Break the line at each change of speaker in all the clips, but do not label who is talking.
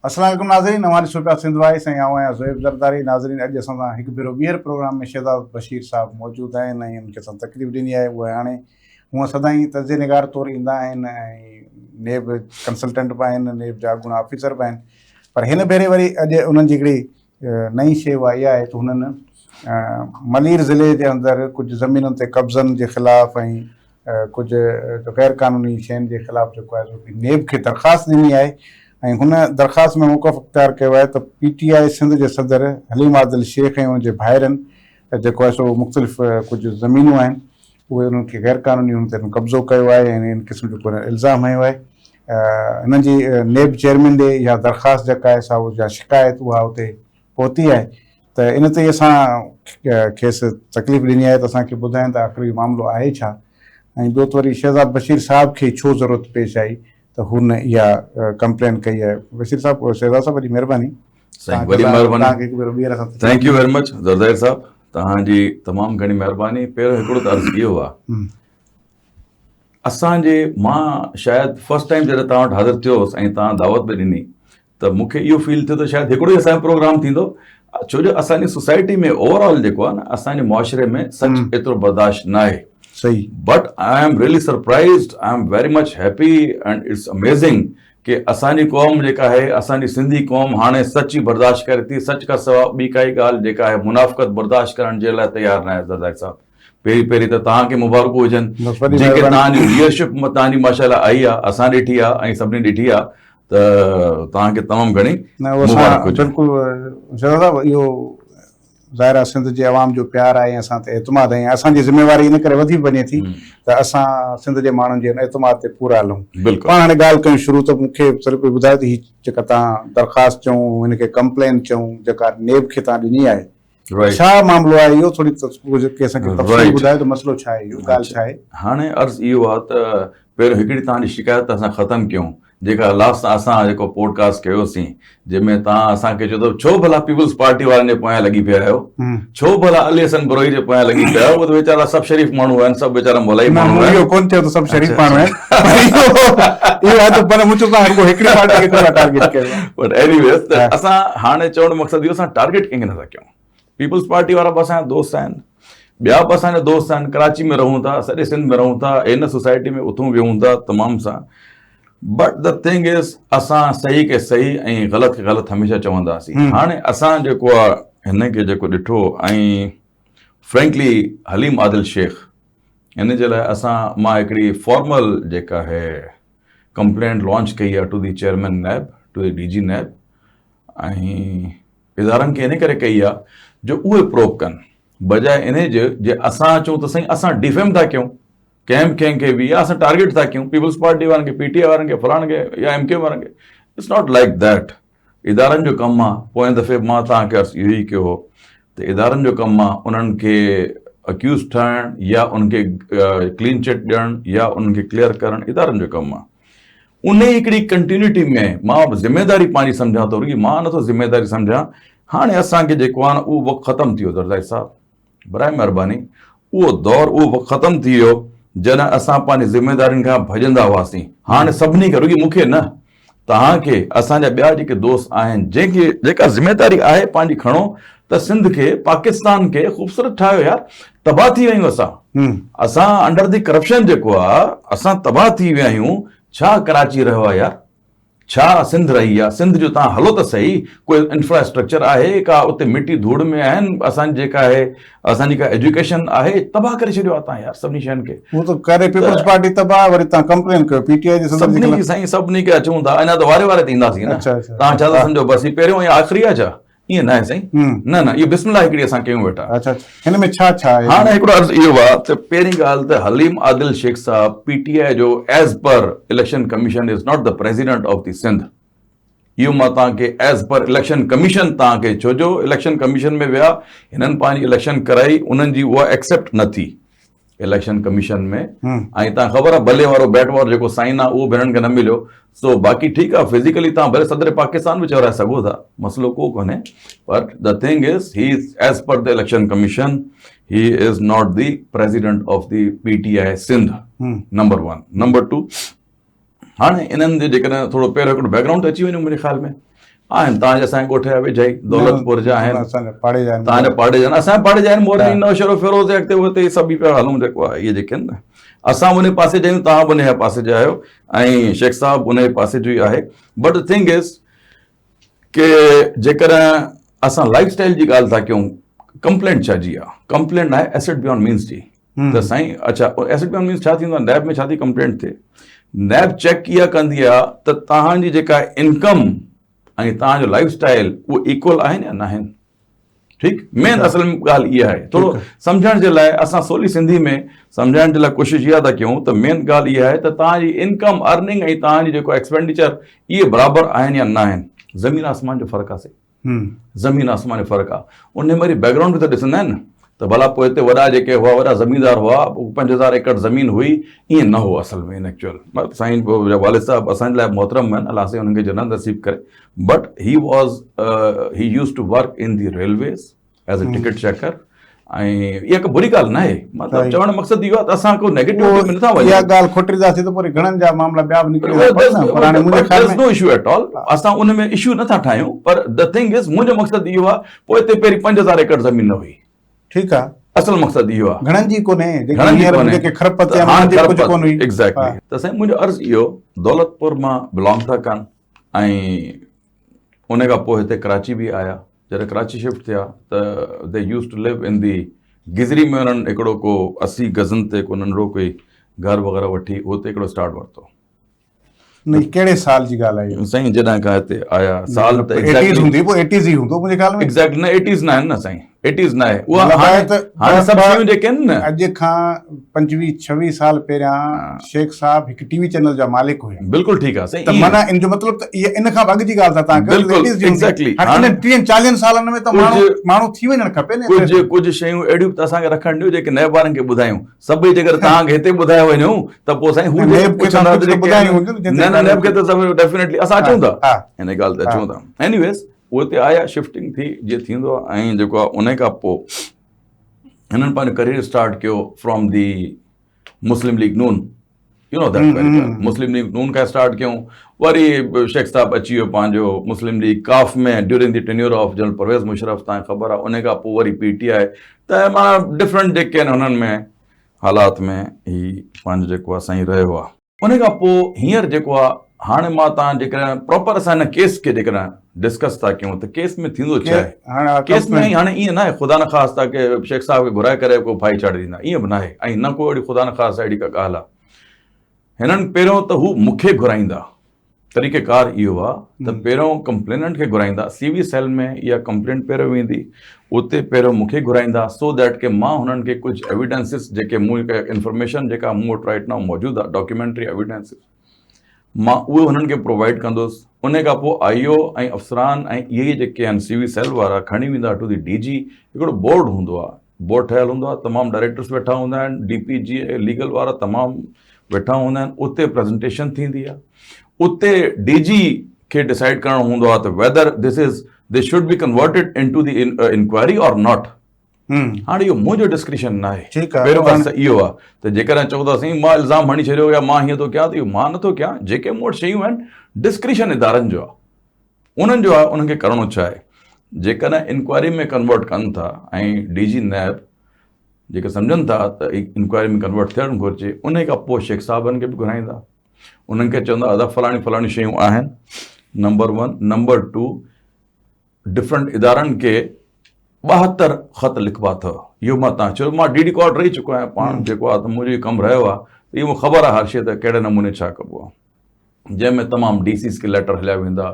अस्सलाम वालेकुम नाज़रीन, हमारी सुबह सिंध वाइस ऐं आऊं आहियां ज़ुएब ज़रदारी। नाज़रीन, अॼु असां सां हिकु भेरो ॿीहर प्रोग्राम में शहज़ाद बशीर साहब मौजूदु आहिनि ऐं उनखे असां तकलीफ़ ॾिनी आहे। उहे हाणे हूअं सदाईं तर्ज़ निगार तौरु ईंदा आहिनि ऐं नेब कंसल्टेंट बि आहिनि, नेब जा गुण ऑफिसर बि आहिनि, पर हिन भेरे वरी अॼु उन्हनि जी हिकिड़ी नई शइ उहा इहा आहे त हुननि मलीर ज़िले जे अंदरि कुझु ज़मीनुनि ते कब्ज़नि जे ख़िलाफ़ु ऐं कुझु गैर क़ानूनी शयुनि जे ख़िलाफ़ु जेको आहे नेब खे दरख़्वास्त ॾिनी आहे ऐं हुन दरख़्वास्त में मौक़फ़ इख़्तियार कयो आहे त PTI सिंध जे सदर हलीम आदिल शेख ऐं उनजे भाइरनि जेको आहे सो मुख़्तलिफ़ कुझु ज़मीनूं आहिनि उहे उन्हनि खे गैर क़ानूनी हुन ते कब्ज़ो कयो आहे ऐं इन क़िस्म जो को इल्ज़ाम हयो आहे। हिननि जी नेब चेयरमैन ॾे इहा दरख़्वास्त जेका आहे सा या शिकायत उहा हुते पहुती आहे त इन ते असां खेसि तकलीफ़ ॾिनी आहे त असांखे ॿुधाइनि त आख़िरी मामिलो आहे छा ऐं ॿियो त वरी शहज़ाद बशीर साहब खे छो ज़रूरत पेश आई त हुन इहा कंप्लेन कई आहे। बशीर साहब, शहज़ाद साहब, वॾी महिरबानी।
Thank you very much Zardari साहब, तव्हांजी तमामु घणी महिरबानी। पहिरियों हिकिड़ो त अर्ज़ु इहो आहे, असांजे मां शायदि फर्स्ट टाइम जॾहिं तव्हां वटि हाज़िर थियो हुउसि ऐं तव्हां दावत बि ॾिनी त मूंखे इहो फील थियो त शायदि हिकिड़ो ई असांजो प्रोग्राम थींदो, छो जो असांजी सोसाइटी में ओवरऑल जेको आहे न असांजे मुआशिरे में सच एतिरो बर्दाश्त न आहे।
सही,
but I am really surprised, I am very much happy and it's amazing कि असांजी क़ौम जेका आहे, असांजी सिंधी क़ौम हाणे सच ई बर्दाश्त करे थी। सच खां सवाइ ॿी काई ॻाल्हि जेका आहे मुनाफ़क़त बर्दाश्त करण जे लाइ तयारु न आहे। ज़रदारी साहब, पहिरीं त तव्हांखे मुबारकूं हुजनि जेके तव्हांजी लीडरशिप तव्हांजी माशाअल्लाह आई आहे, असां ॾिठी आहे ऐं सभिनी ॾिठी आहे, त तव्हांखे तमामु घणी मुबारक हुजे।
बिल्कुलु, इहो ज़ाहिर आहे सिंध जे अवाम जो प्यार आहे, असां ते एतमाद आहे, असांजी ज़िम्मेवारी इन करे वधी वञे थी त असां सिंध जे माण्हुनि जे एतमाद ते पूरा हलूं। पाण हाणे ॻाल्हि कयूं शुरू, त मूंखे सिर्फ़ु ॿुधायो त हीअ जेका तव्हां दरख़्वास्त चऊं, हिनखे कंप्लेन चऊं, जेका नेब खे तव्हां ॾिनी आहे, छा मामिलो आहे इहो? थोरी असांखे तफ़सील ॿुधायो त मसइलो छा आहे, इहो ॻाल्हि छा आहे?
हाणे अर्ज़ु इहो आहे त पहिरियों हिकिड़ी तव्हांजी शिकायत असां ख़तमु कयूं, जेका लास्ट असां जेको पॉडकास्ट कयोसीं, जंहिंमें तव्हां असांखे चयो त छो भला पीपल्स पार्टी वारनि जे पोयां लॻी पिया आहियो, छो भला अली हसन बरोई जे पोयां लॻी पिया आहियो? उहे त वीचारा सभु शरीफ़ माण्हू आहिनि, सभु वीचारा मुलाई माण्हू आहिनि।
इहो कोन थियो त सभु शरीफ़ माण्हू आहिनि, पर मुंहिंजो तव्हां हिकिड़ी पार्टी खे टारगेट कयो।
बट एनीवेज़, त असां हाणे चवण मक़सदु इहो, असां टारगेट कंहिंखे नथा कयूं। पीपल्स पार्टी वारा बि असांजा दोस्त आहिनि, ॿिया बि असांजा दोस्त आहिनि, कराची में रहूं था, सॼे सिंध में रहूं था, इन सोसाइटी में उथूं वेहूं था तमामु सां। बट द थिंग इज़, असां सही खे सही ऐं ग़लति खे ग़लति हमेशह चवंदासीं। हाणे असां जेको आहे हिन खे जेको ॾिठो, ऐं फ्रेंकली हलीम आदिल शेख, इन जे लाइ मां हिकिड़ी फॉर्मल जेका आहे कंप्लेंट लॉन्च कई आहे to the chairman NAB, to the DG NAB, ऐं इदारनि खे इन करे कई आहे जो उहे प्रोब कनि, बजाए इन जे असां अचूं त साईं असां डिफेम था कयूं कंहिंखे बि, या असां टारगेट था कयूं पीपल्स पार्टी वारनि खे, PTI वारनि खे, फलाणे खे या MK वारनि खे। It's not like that. इदारनि जो कमु आहे, पोएं दफ़े मां तव्हांखे इहो ई कयो हो त इदारनि जो कमु आहे उन्हनि खे अक्यूज़ ठाहिणु या उनखे क्लीन चिट ॾियणु या उन्हनि खे क्लियर करणु इदारनि जो कमु आहे। उन हिकिड़ी कंटिन्यूटी में मां ज़िम्मेदारी पंहिंजी सम्झां थो, रुॻी मां नथो ज़िम्मेदारी सम्झां। हाणे असांखे जेको आहे न उहो वक़्तु ख़तमु थी वियो ज़रदारी साहब, बराए महिरबानी, उहो दौरु उहो वक़्तु ख़तमु थी वियो जॾहिं असां पंहिंजी ज़िम्मेदारियुनि खां भॼंदा हुआसीं। हाणे सभिनी खे, रुॻी मूंखे न, तव्हांखे, असांजा ॿिया जेके दोस्त आहिनि, जेका ज़िम्मेदारी आहे पंहिंजी खणो त सिंध खे, पाकिस्तान खे ख़ूबसूरत ठाहियो यार। तबाह थी विया आहियूं असां अंडर दी करप्शन जेको आहे, असां तबाह थी विया आहियूं। छा कराची रहियो आहे यार, छा सिंध रही आहे? सिंध जो तव्हां हलो त सही, कोई इंफ्रास्ट्रक्चर आहे का? उते मिटी धूड़ में आहिनि। असांजी जेका आहे, असांजी का एजुकेशन आहे, तबाह करे छॾियो आहे तव्हां यार सभिनी शयुनि खे।
उहो त करे पीपल्स पार्टी तबाह, वरी तव्हां कंप्लेन कयो PTI जे
सभिनी खे। साईं सभिनी खे अचूं था, अञा त वारे वारे ते ईंदासीं न। तव्हां छा था सम्झो बसि पहिरियों या आख़िरी आहे छा? ईअं न आहे साईं, न, इहो बिस्मिल्लाह हिकिड़ी असां कयूं वेठा।
अच्छा, हिन में छा आहे?
हाणे हिकिड़ो अर्ज़ु इहो आहे त पहिरीं ॻाल्हि त हलीम आदिल शेख साहब PTI जो as per election commission is not the president of the Sindh. इहो मां तव्हांखे एज़ पर इलेक्शन कमीशन तव्हांखे, छो जो इलेक्शन कमीशन में विया, हिननि पंहिंजी इलेक्शन कराई, उन्हनि जी उहा एक्सेप्ट न थी इलेक्शन कमीशन में। ऐं तव्हां ख़बर आहे भले वारो बैट वारो जेको साइन आहे उहो बि हिननि खे न मिलियो। सो बाक़ी ठीकु आहे, फिज़िकली तव्हां भले सदर पाकिस्तान बि चवराए सघो था, मसइलो को कोन्हे। But the thing is, he is as per the election commission, he is not the president of the PTI Sindh, number 1। Number 2, हाणे इन्हनि जे जेकॾहिं थोरो पहिरियों हिकिड़ो बैकग्राउंड अची वञूं मुंहिंजे ख़्याल में, आहिनि तव्हांजे असांजे ॻोठ जा वेझाई दौलतपुर जा आहिनि,
असांजा पाड़े जा आहिनि।
तव्हांजा पाड़े जा आहिनि, असांजा पाड़े जा आहिनि, मोरनी नौशहरो फिरोज़ अॻिते उते सभई पिया हलूं जेको आहे इहे जेके आहिनि न, असां उन पासे जा आहियूं, तव्हां उन पासे जा आहियो, ऐं शेख साहब उन पासे जो ई आहे। बट द थिंग इज़ के जेकॾहिं असां लाइफ स्टाइल जी ॻाल्हि था कयूं, कंप्लेंट छा जी आहे? कंप्लेंट आहे एसेट बियॉन्ड मीन्स जी। त साईं अच्छा एसेट बियॉन्ड मीन्स छा थींदो आहे? नैब में छा थी कंप्लेंट थिए? नैब चेक इहा कंदी आहे त तव्हांजी जेका इनकम ऐं तव्हांजो लाइफ स्टाइल उहो इक्वल आहिनि या न आहिनि। ठीकु, मेन असल में ॻाल्हि इहा आहे। थोरो सम्झण जे लाइ असां सवली सिंधी में सम्झाइण जे लाइ कोशिशि इहा था कयूं त मेन ॻाल्हि इहा आहे त तव्हांजी इनकम अर्निंग ऐं तव्हांजी जेको एक्सपेंडिचर इहे बराबरि आहिनि या न आहिनि। ज़मीन आसमान जो फ़र्क़ु आहे, ज़मीन आसमान जो फ़र्क़ु आहे। उन में वरी बैकग्राउंड बि त ॾिसंदा आहिनि न, त भला पोइ हिते वॾा जेके हुआ वॾा ज़मीनदार हुआ, 5000 एकड़ ज़मीन हुई, ईअं न हो असल में इन एक्चुअल। साईं वालिद साहब असांजे लाइ मोहतरम आहिनि, अलाह साईं हुननि खे जन्नत नसीब करे, but he use to work in the railways as a ticket checker. ऐं इहा हिकु बुरी ॻाल्हि न आहे, मतिलबु चवण मक़सदु इहो आहे त असां को नेगेटिव में नथा वञूं।
इहा ॻाल्हि खोटींदासीं त पोइ घणनि जा मामला ॿिया बि निकिरी वेंदा। पर हाणे मुंहिंजे ख़्याल में
नो इशू एट ऑल, असां उन में इशू नथा ठाहियूं, पर द थिंग इज़ मुंहिंजो मक़सदु इहो आहे, पोइ हिते पहिरीं 5000 एकड़ ज़मीन न हुई।
ठीकु आहे,
असल मक़सदु इहो आहे,
घणनि जी कोन्हे,
एग्ज़ैक्टली। त साईं मुंहिंजो अर्ज़ु इहो, दौलतपुर मां बिलोंग था कनि ऐं उन खां पोइ हिते कराची बि आया। जॾहिं कराची शिफ्ट थिया त दे यूज़ टू लिव इन दी गिज़री में, उन्हनि हिकिड़ो को 80 गज़नि ते को नंढिड़ो कोई घर वग़ैरह वठी हुते हिकिड़ो स्टार्ट वरितो।
न कहिड़े साल जी ॻाल्हि आहे
साईं? जॾहिं खां हिते आया, साल त
एटीज़ हूंदो मुंहिंजे ख़्याल में।
एग्ज़ैक्टली, न 80s न आहिनि न साईं, 80s न आहे उहा। हाणे सभु शयूं जेके आहिनि न,
अॼु खां 25-26 साल पहिरियां शेख साहब हिकु टीवी चैनल जा मालिक हुया।
बिल्कुलु ठीकु आहे साईं,
त माना इन जो मतिलबु त इहा इन खां अॻु जी ॻाल्हि था तव्हां कयो।
एग्ज़ैक्टली,
30-40 सालनि में त माण्हू थी वञणु खपे न।
कुझु शयूं अहिड़ियूं त असांखे रखणु ॾियो जेके नए ॿारनि खे ॿुधायूं। सभई जेकर तव्हांखे हिते ॿुधायो वञूं त पोइ साईं हू नैब खे त डेफिनेटली असां अचूं था, हिन ॻाल्हि ते अचूं था। एनीवेज़ उहे हिते आया, शिफ्टिंग थी जीअं थींदो आहे, ऐं जेको आहे उन खां पोइ हिननि पंहिंजो करियर स्टार्ट कयो from the Muslim League Noon, you know that very well. Muslim League Noon खां स्टार्ट कयूं, वरी शेख साहब अची वियो पंहिंजो मुस्लिम लीग काफ में during the tenure of general Pervez Musharraf, तव्हांखे ख़बर आहे। उन खां पोइ वरी PTI, त माना डिफरेंट जेके आहिनि हुननि में हालात में ही पंहिंजो जेको आहे साईं रहियो आहे। उन खां पोइ हींअर जेको आहे, हाणे मां तव्हां जेकॾहिं प्रॉपर असां हिन केस खे जेकॾहिं डिस्कस था कयूं त केस में थींदो छा आहे? केस में हाणे ईअं न आहे ख़ुदा न ख़ासिता की शेख साहब खे घुराए करे को भाई चाढ़े ॾींदा, ईअं बि न आहे, ऐं न को अहिड़ी ख़ुदा न ख़ासिता अहिड़ी का ॻाल्हि आहे। हिननि पहिरियों त हू मूंखे घुराईंदा, तरीक़ेकार इहो आहे त पहिरियों कंप्लेनेंट खे घुराईंदा, CV सेल में इहा कंप्लेंट पहिरियों वेंदी, उते पहिरियों मूंखे घुराईंदा, सो दैट के मां हुननि खे कुझु एविडेंसिस जेके मूं इंफॉर्मेशन जेका मूं वटि राइट नाउ मौजूदु आहे, डॉक्यूमेंट्री एविडेंसिस, मां उहे हुननि खे प्रोवाइड कंदुसि। उन खां पोइ IO ऐं अफ़सरान ऐं इहे जेके आहिनि CV सेल वारा खणी वेंदा टू दी DG। हिकिड़ो बोर्ड हूंदो आहे, बोर्ड ठहियलु हूंदो आहे, तमामु डायरेक्टर्स वेठा हूंदा आहिनि, DPG लीगल वारा तमामु वेठा हूंदा आहिनि, उते प्रेज़ेंटेशन थींदी आहे। उते DG खे डिसाइड करणो हूंदो आहे त whether this should be converted into the inquiry or not. हाणे इहो मुंहिंजो डिस्क्रिशन न आहे, पहिरियों ॻाल्हि त इहो आहे त जेकॾहिं चओ था साईं मां इल्ज़ाम हणी छॾियो या मां हीअं थो कयां, त इहो मां नथो कयां। जेके मूं वटि शयूं आहिनि, डिस्क्रिशन इदारनि जो आहे, उन्हनि जो आहे, उन्हनि खे करिणो छा आहे। जेकॾहिं इंक्वायरी में कन्वर्ट कनि था ऐं DG नैब जेके सम्झनि था त इंक्वायरी में कन्वर्ट थियणु घुरिजे, उन खां पोइ शेख साहबनि खे बि घुराईंदा, उन्हनि खे चवंदा अदा फलाणी शयूं आहिनि, नंबर 1। नंबर 2, डिफरेंट इदारनि खे 72 ख़त लिखबा अथव। इहो मां तव्हां चयो, मां DD कोर्ट रही चुको आहियां पाण, जेको आहे त मुंहिंजो कमु रहियो आहे, इहो मूंखे ख़बर आहे हर शइ त कहिड़े नमूने छा कबो आहे, जंहिंमें तमामु DCs खे लेटर हलिया वेंदा,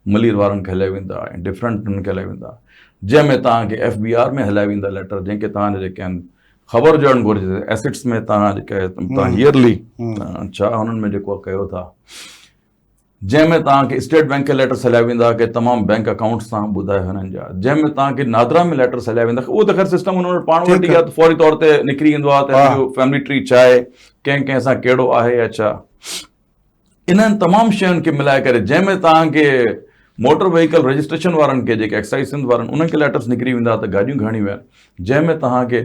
मलीर वारनि खे हलिया वेंदा ऐं डिफरेंट उन्हनि खे हलिया वेंदा, जंहिंमें तव्हांखे FBR में हलिया वेंदा लेटर, जंहिंखे तव्हांजे जेके आहिनि ख़बर ॾियणु घुरिजे, एसेट्स में तव्हां जेके तव्हां ईयरली छा हुननि में जेको कयो था, जंहिंमें तव्हांखे स्टेट बैंक खे लेटर्स हलिया वेंदा की तमामु बैंक अकाउंट्स तव्हां ॿुधायो हिननि जा, जंहिंमें तव्हांखे नादरा में लेटर्स हलिया वेंदा, उहो त ख़ैर सिस्टम हुन वटि पाण वटि आहे, फौरी तौर ते निकिरी ईंदो आहे त हिनजो फैमिली ट्री छा आहे, कंहिं सां कहिड़ो आहे या छा। इन्हनि तमामु शयुनि खे मिलाए करे, जंहिंमें तव्हांखे मोटर व्हीकल रजिस्ट्रेशन वारनि खे जेके एक्साइज़ सिंध वारनि उन्हनि खे लेटर्स निकिरी वेंदा त गाॾियूं घणियूं आहिनि, जंहिंमें तव्हांखे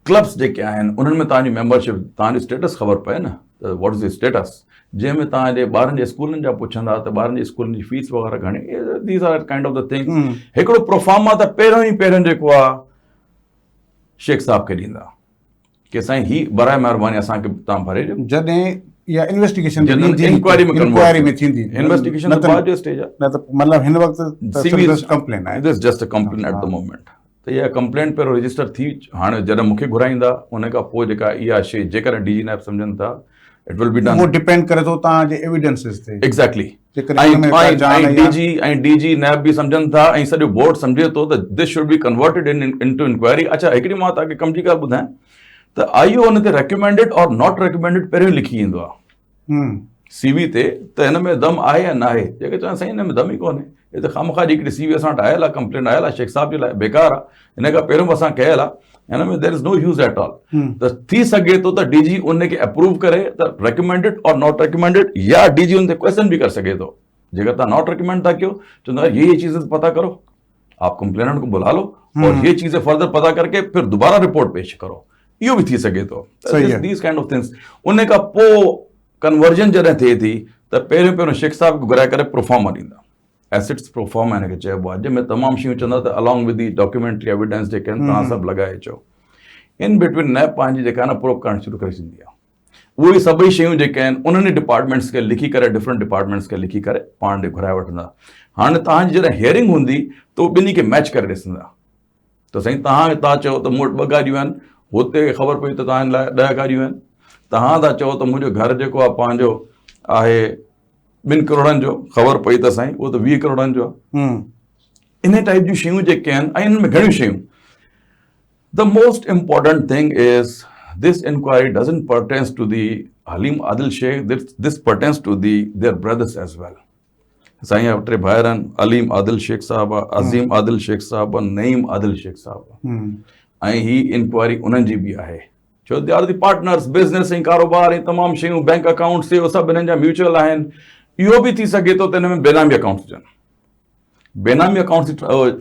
क्लब्स जेके आहिनि उन्हनि में तव्हांजी मेंबरशिप, तव्हांजी स्टेटस ख़बर पए न, त व्हाट इज़ द स्टेटस, जंहिंमें तव्हांजे ॿारनि जे स्कूलनि जा पुछंदा त ॿारनि जी स्कूलनि जी फीस वग़ैरह घणी, these are kind of the things. हिकिड़ो प्रोफार्मा त पहिरियों जेको आहे शेख साहब खे ॾींदा कि साईं ही बराए महिरबानी असांखे तव्हां भरे ॾियो।
जॾहिं इहा इन्वेस्टिगेशन
इंक्वायरी में
थींदी,
इन्वेस्टिगेशन बाद जो स्टेज आहे,
न त मतिलबु हिन वक़्तु कंप्लेन आहे,
this just a complain at the moment. त इहा कंप्लेंट पहिरियों रजिस्टर थी, हाणे जॾहिं मूंखे घुराईंदा उन खां पोइ जेका इहा शइ जेकॾहिं DG नैब सम्झनि था, इट विल बी डन।
उहो डिपेंड करे थो तव्हांजे एविडेंसेस ते।
एग्जैक्टली।
DG
DG नैब बि सम्झनि था ऐं सॼो बोर्ड सम्झे थो त this should be converted into inquiry. अच्छा, हिकिड़ी मां तव्हांखे कम जी ॻाल्हि ॿुधायां त IO हुन ते रेकमेंडेड और नॉट रेकमेंडेड पहिरियों लिखी ईंदो आहे CV ते, त हिन में दम आहे या न आहे। जेके चवनि साईं हिन में दम ई कोन्हे, हे त खामखा जी हिकिड़ी CV असां वटि आयल आहे, कंप्लेन आयल आहे शेख साहब जे लाइ, बेकार आहे, हिन खां पहिरियों बि असां कयल आहे, हिन में there is no use at all. त थी सघे थो त DG उनखे अप्रूव करे त रेकमेंडेड और नॉट रेकमेंडेड, या DG उन ते क्वेश्चन बि करे सघे थो। जेकर तव्हां नॉट रेकमेंड था कयो, चवंदा ये चीज़ें पता करो, आप कंप्लेनेंट को बुला लो और ये चीज़ें फर्दर पता करके फिर दोबारा रिपोर्ट पेश करो, इहो बि थी सघे थो। These kind of things. उन खां पोइ कन्वर्जन जॾहिं थिए थी त पहिरियों शेख साहब खे घुराए करे प्रोफार्मा ॾींदा, एसिड्स प्रोफार्मा हिनखे चइबो आहे, जंहिंमें तमामु शयूं चवंदा त along with the documentary evidence जेके आहिनि तव्हां सभु लॻाए अचो। इन बिटवीन नैब पंहिंजी जेका आहे न प्रूव करणु शुरू करे छॾींदी आहे। उहे सभई शयूं जेके आहिनि उन्हनि डिपार्टमेंट्स खे लिखी करे, डिफरेंट डिपार्टमेंट्स खे लिखी करे पाण ॾे घुराए वठंदा। हाणे तव्हांजी जॾहिं हियरिंग हूंदी त उहो ॿिन्ही खे मैच करे ॾिसंदा त साईं तव्हां चओ त मूं वटि 2 गाॾियूं आहिनि, हुते ख़बर पई त तव्हां लाइ 10 गाॾियूं आहिनि, तव्हां था चओ त मुंहिंजो घर जेको आहे पंहिंजो आहे 2 करोड़नि जो, ख़बर पई त साईं उहो त 20 करोड़नि जो आहे। इन टाइप जूं शयूं जेके आहिनि, ऐं इनमें घणियूं शयूं। The most important thing is this inquiry doesn't pertains to the Haleem Adil Sheikh, this pertains to the their brothers as well. साईं जा 3 भाइर आहिनि, अलीम आदिल शेख साहब आहे, अज़ीम आदिल शेख साहब आहे, नईम आदिल शेख साहब आहे, ऐं ही इंक्वायरी उन्हनि जी बि आहे। छो they are the partners, business ऐं कारोबार ऐं तमामु शयूं, बैंक अकाउंट्स इहो सभु हिननि जा म्यूचुअल आहिनि। इहो बि थी सघे थो त हिन में बेनामी अकाउंट्स हुजनि। बेनामी अकाउंट्स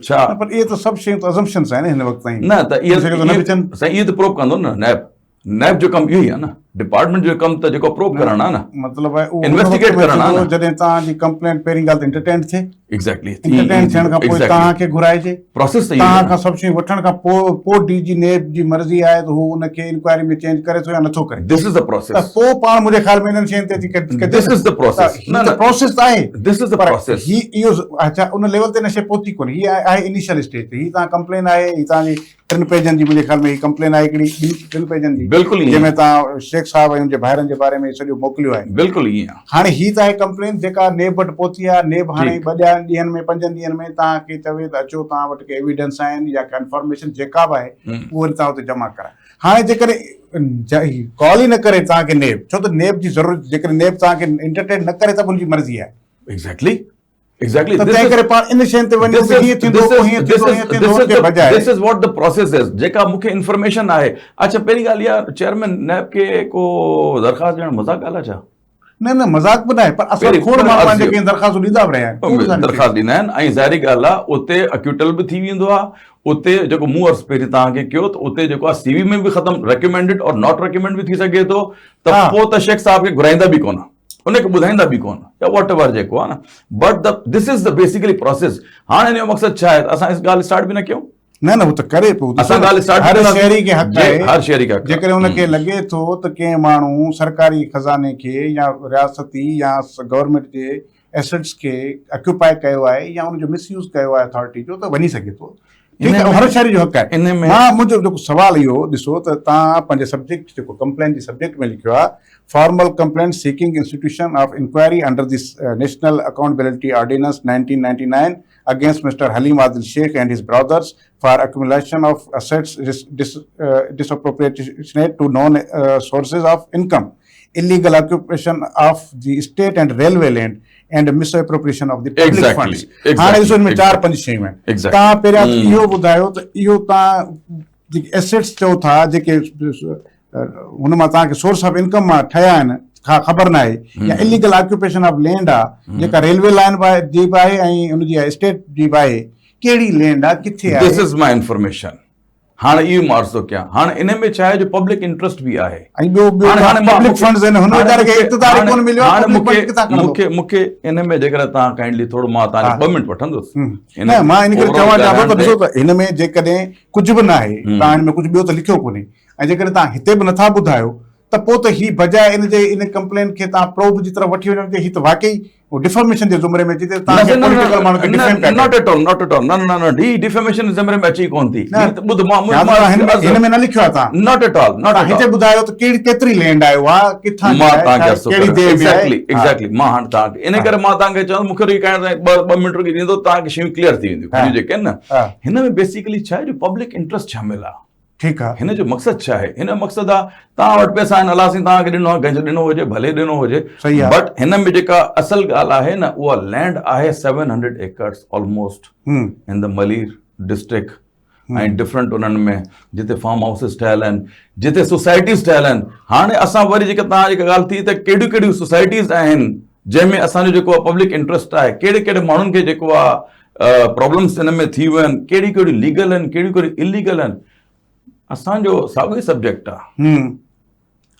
छा?
पर इहे त सभु शयूं त अज़म्पशन्स आहिनि हिन वक़्तु ताईं।
न त इहे त प्रूव कंदो न नैब। नैब जो कमु इहो ई आहे न, डिपार्टमेंट जो कमु त जेको प्रूव करणु आहे न,
मतिलबु आहे
इन्वेस्टिगेट करणु आहे न।
जॾहिं तव्हांजी कंप्लेंट पहिरीं ॻाल्हि त इंटरटेन थिए,
एग्जैक्टली,
इंटरटेन थियण खां पोइ तव्हांखे घुराइजे,
प्रोसेस
तव्हां खां सभु शयूं वठण खां पोइ DG नैब जी मर्ज़ी आहे त हू उनखे इंक्वायरी में चेंज करे थो या नथो करे।
This is the process.
पोइ पाण मुंहिंजे ख़्याल में इन्हनि शयुनि ते थी
दिस इज द प्रोसेस।
न प्रोसेस आहे,
दिस इज द प्रोसेस।
ही इहो अच्छा उन लेवल ते न शइ पहुती कोन्हे, ही आहे इनिशियल स्टेज ते। ही तव्हां कंप्लेन आहे, ही तव्हांजी 3 पेजनि जी मुंहिंजे ख़्याल में ही कंप्लेन आहे हिकिड़ी 3 पेजनि जी,
बिल्कुलु,
जंहिंमें तव्हां शेख साहब ऐं उनजे भाइरनि जे बारे में सॼो मोकिलियो आहे।
बिल्कुलु ईअं।
हाणे ही त आहे कंप्लेन जेका नेब वटि पहुती आहे। नेब हाणे 2 ॾींहंनि में 5 ॾींहंनि में तव्हांखे चवे त अचो, तव्हां वटि के एविडेंस आहिनि या कंफर्मेशन जेका बि आहे उहो वरी तव्हां हुते जमा कराए। हाणे जेकॾहिं कॉल ई न करे तव्हांखे नेब, छो त नेब जी ज़रूरत, जेकॾहिं नेब तव्हांखे इंटरटेन न करे त उनजी मर्ज़ी आहे।
एग्जैक्टली।
तंहिं करे पाण इन शयुनि ते वञूं त हीअं थींदो, हीअं थींदो, हीअं थींदो के बजाए
this is what the process is, जेका मूंखे इंफॉर्मेशन आहे। अच्छा, पहिरीं ॻाल्हि इहा, चेयरमैन नैब खे को दरख़्वास्त ॾियणु मज़ाक ॻाल्हि आहे छा?
न मज़ाक बि न आहे, पर असां खोड़ माण्हू आहिनि जेके दरख़्वास्तूं ॾींदा बि रहिया आहिनि,
दरख़्वास्त ॾींदा आहिनि। ऐं ज़ाहिरी ॻाल्हि आहे उते अक्यूटल बि थी वेंदो आहे। उते जेको मूं अर्ज़ु पहिरीं तव्हांखे कयो त उते जेको आहे CV में बि ख़तमु, रेकमेंडेड और नॉट रेकमेंड बि थी सघे थो। त पोइ त शेख साहब खे घुराईंदा बि कोन, उनखे ॿुधाईंदा बि कोन, या वॉट एवर जेको आहे न। But this is the basically process. हाणे हिन जो मक़सदु छा आहे? असां इस ॻाल्हि स्टार्ट बि न कयूं।
न हू त करे पियो,
असां ॻाल्हि स्टार्ट
हर शहरी खे हक़ आहे,
हर शहरी खे।
जेकॾहिं हुनखे लॻे थो त कंहिं माण्हू सरकारी खज़ाने खे या रियासती या गवर्नमेंट जे एसेट्स खे ऑक्यूपाई कयो आहे या हुनजो मिसयूज़ कयो आहे अथॉरिटी जो, त वञी सघे थो। ठीकु आहे, हर शहरी जो हक़ आहे। मां मुंहिंजो जेको सुवाल इहो ॾिसो त तव्हां पंहिंजे सब्जेक्ट, जेको कंप्लेन जी सब्जेक्ट में लिखियो आहे, formal complaint seeking institution of inquiry under this national accountability ordinance 1999 against Mr. Halim Adil Sheikh and his brothers for accumulation of assets disappropriated to known sources of income, illegal occupation of the state and railway land, and misappropriation of the public funds. हाणे ॾिसो इनमें 4-5 शयूं आहिनि। तव्हां पहिरियां इहो ॿुधायो त इहो तव्हां जेके एसेट्स चओ था, जेके हुन मां तव्हांखे सोर्स ऑफ इनकम मां ठहिया आहिनि, ख़बर न आहे, या इलीगल ऑक्यूपेशन ऑफ लैंड आहे, जेका रेलवे लाइन जी बि आहे ऐं हुनजी स्टेट जी बि आहे, कहिड़ी लैंड आहे, किथे आहे?
This is my information. हाणे इहो मार्च थो कयां। हाणे इन में छा आहे जो पब्लिक इंट्रस्ट बि आहे।
ऐं ॿियो पब्लिक फंड्स आहिनि, हुन वीचारे खे इक़्तिदार ई कोन मिलियो आहे,
हाणे
public fund किथां खणंदो?
मूंखे इन में जेकर तव्हां काइंडली थोरो मां तव्हांखे 2 मिंट वठंदुसि।
न मां इन करे चवां चाहियां थो त ॾिसो त हिन में जेकॾहिं कुझु बि न आहे, तव्हां हिन में कुझु ॿियो त लिखियो कोन्हे, ऐं जेकॾहिं तव्हां हिते बि नथा ॿुधायो त पोइ त ही बजाए इन कंप्लेन खे तव्हां प्रोब जी तरफ़ वठी वञण, ही त वाकई डिफॉर्मेशन जे ज़ुमरे में अचे थी, तव्हांखे पॉलिटिकल माण्हू खे डिफेम कयो।
Not at all, not at all, न ही डिफेमेशन जे ज़ुमरे में अची कोन थी। ॿुध
हिन में न लिखियो आहे तव्हां,
नॉट एट ऑल, नॉट
हिते ॿुधायो त कहिड़ी केतिरी लैंड आयो आहे, किथां
मां तव्हांखे
कहिड़ी देर में आहे।
एग्जैक्टली मां हाणे तव्हांखे इन करे मां तव्हांखे चवां मूंखे ॿ मिंट रुकी ॾींदो, तव्हांखे शयूं क्लियर थी वेंदियूं जेके आहिनि न। हिन में बेसिकली छा आहे जो पब्लिक इंट्रस्ट शामिल आहे।
ठीकु आहे,
हिन जो मक़सदु छा आहे? हिन मक़सदु आहे तव्हां वटि पैसा आहिनि, अलासीं तव्हांखे ॾिनो आहे, गंज ॾिनो हुजे, भले ॾिनो हुजे, बट हिन में जेका असल ॻाल्हि आहे न, उहा लैंड आहे 700 acres almost in the Malir district, ऐं डिफरेंट उन्हनि में जिते फार्म हाउसिस ठहियल आहिनि, जिते सोसाइटीज़ ठहियल आहिनि। हाणे असां वरी जेका तव्हां जेका ॻाल्हि थी त कहिड़ियूं कहिड़ियूं सोसाइटीज़ आहिनि जंहिंमें असांजो जेको आहे पब्लिक इंट्रस्ट आहे, कहिड़े कहिड़े माण्हुनि खे जेको आहे प्रॉब्लम्स हिन में थी वियूं आहिनि, कहिड़ियूं कहिड़ियूं लीगल आहिनि, कहिड़ियूं कहिड़ियूं इलीगल आहिनि। असांजो साॻियो ई सब्जेक्ट आहे।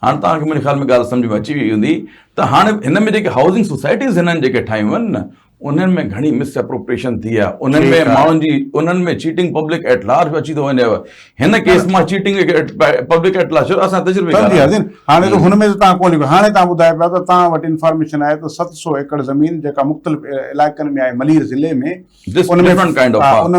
हाणे तव्हांखे मुंहिंजे ख़्याल में ॻाल्हि सम्झ में अची वई हूंदी त हाणे हिन में जेके हाउसिंग सोसाइटीज़ हिननि जेके ठाहियूं आहिनि न, उन्हनि में घणी मिस एप्रोप्रिएशन थी आहे, उन्हनि में माण्हुनि जी, उन्हनि में चीटिंग पब्लिक एट लार्ज अची थो वञेव। हिन केस मां चीटिंग पब्लिक एट लार्ज असां तजुर्बे
हाणे त हुन में तव्हां कोन लिखो। हाणे तव्हां ॿुधायो पिया त तव्हां वटि इंफॉर्मेशन आहे त 700 एकड़ ज़मीन जेका मुख़्तलिफ़ इलाइक़नि में आहे मलीर ज़िले में, उन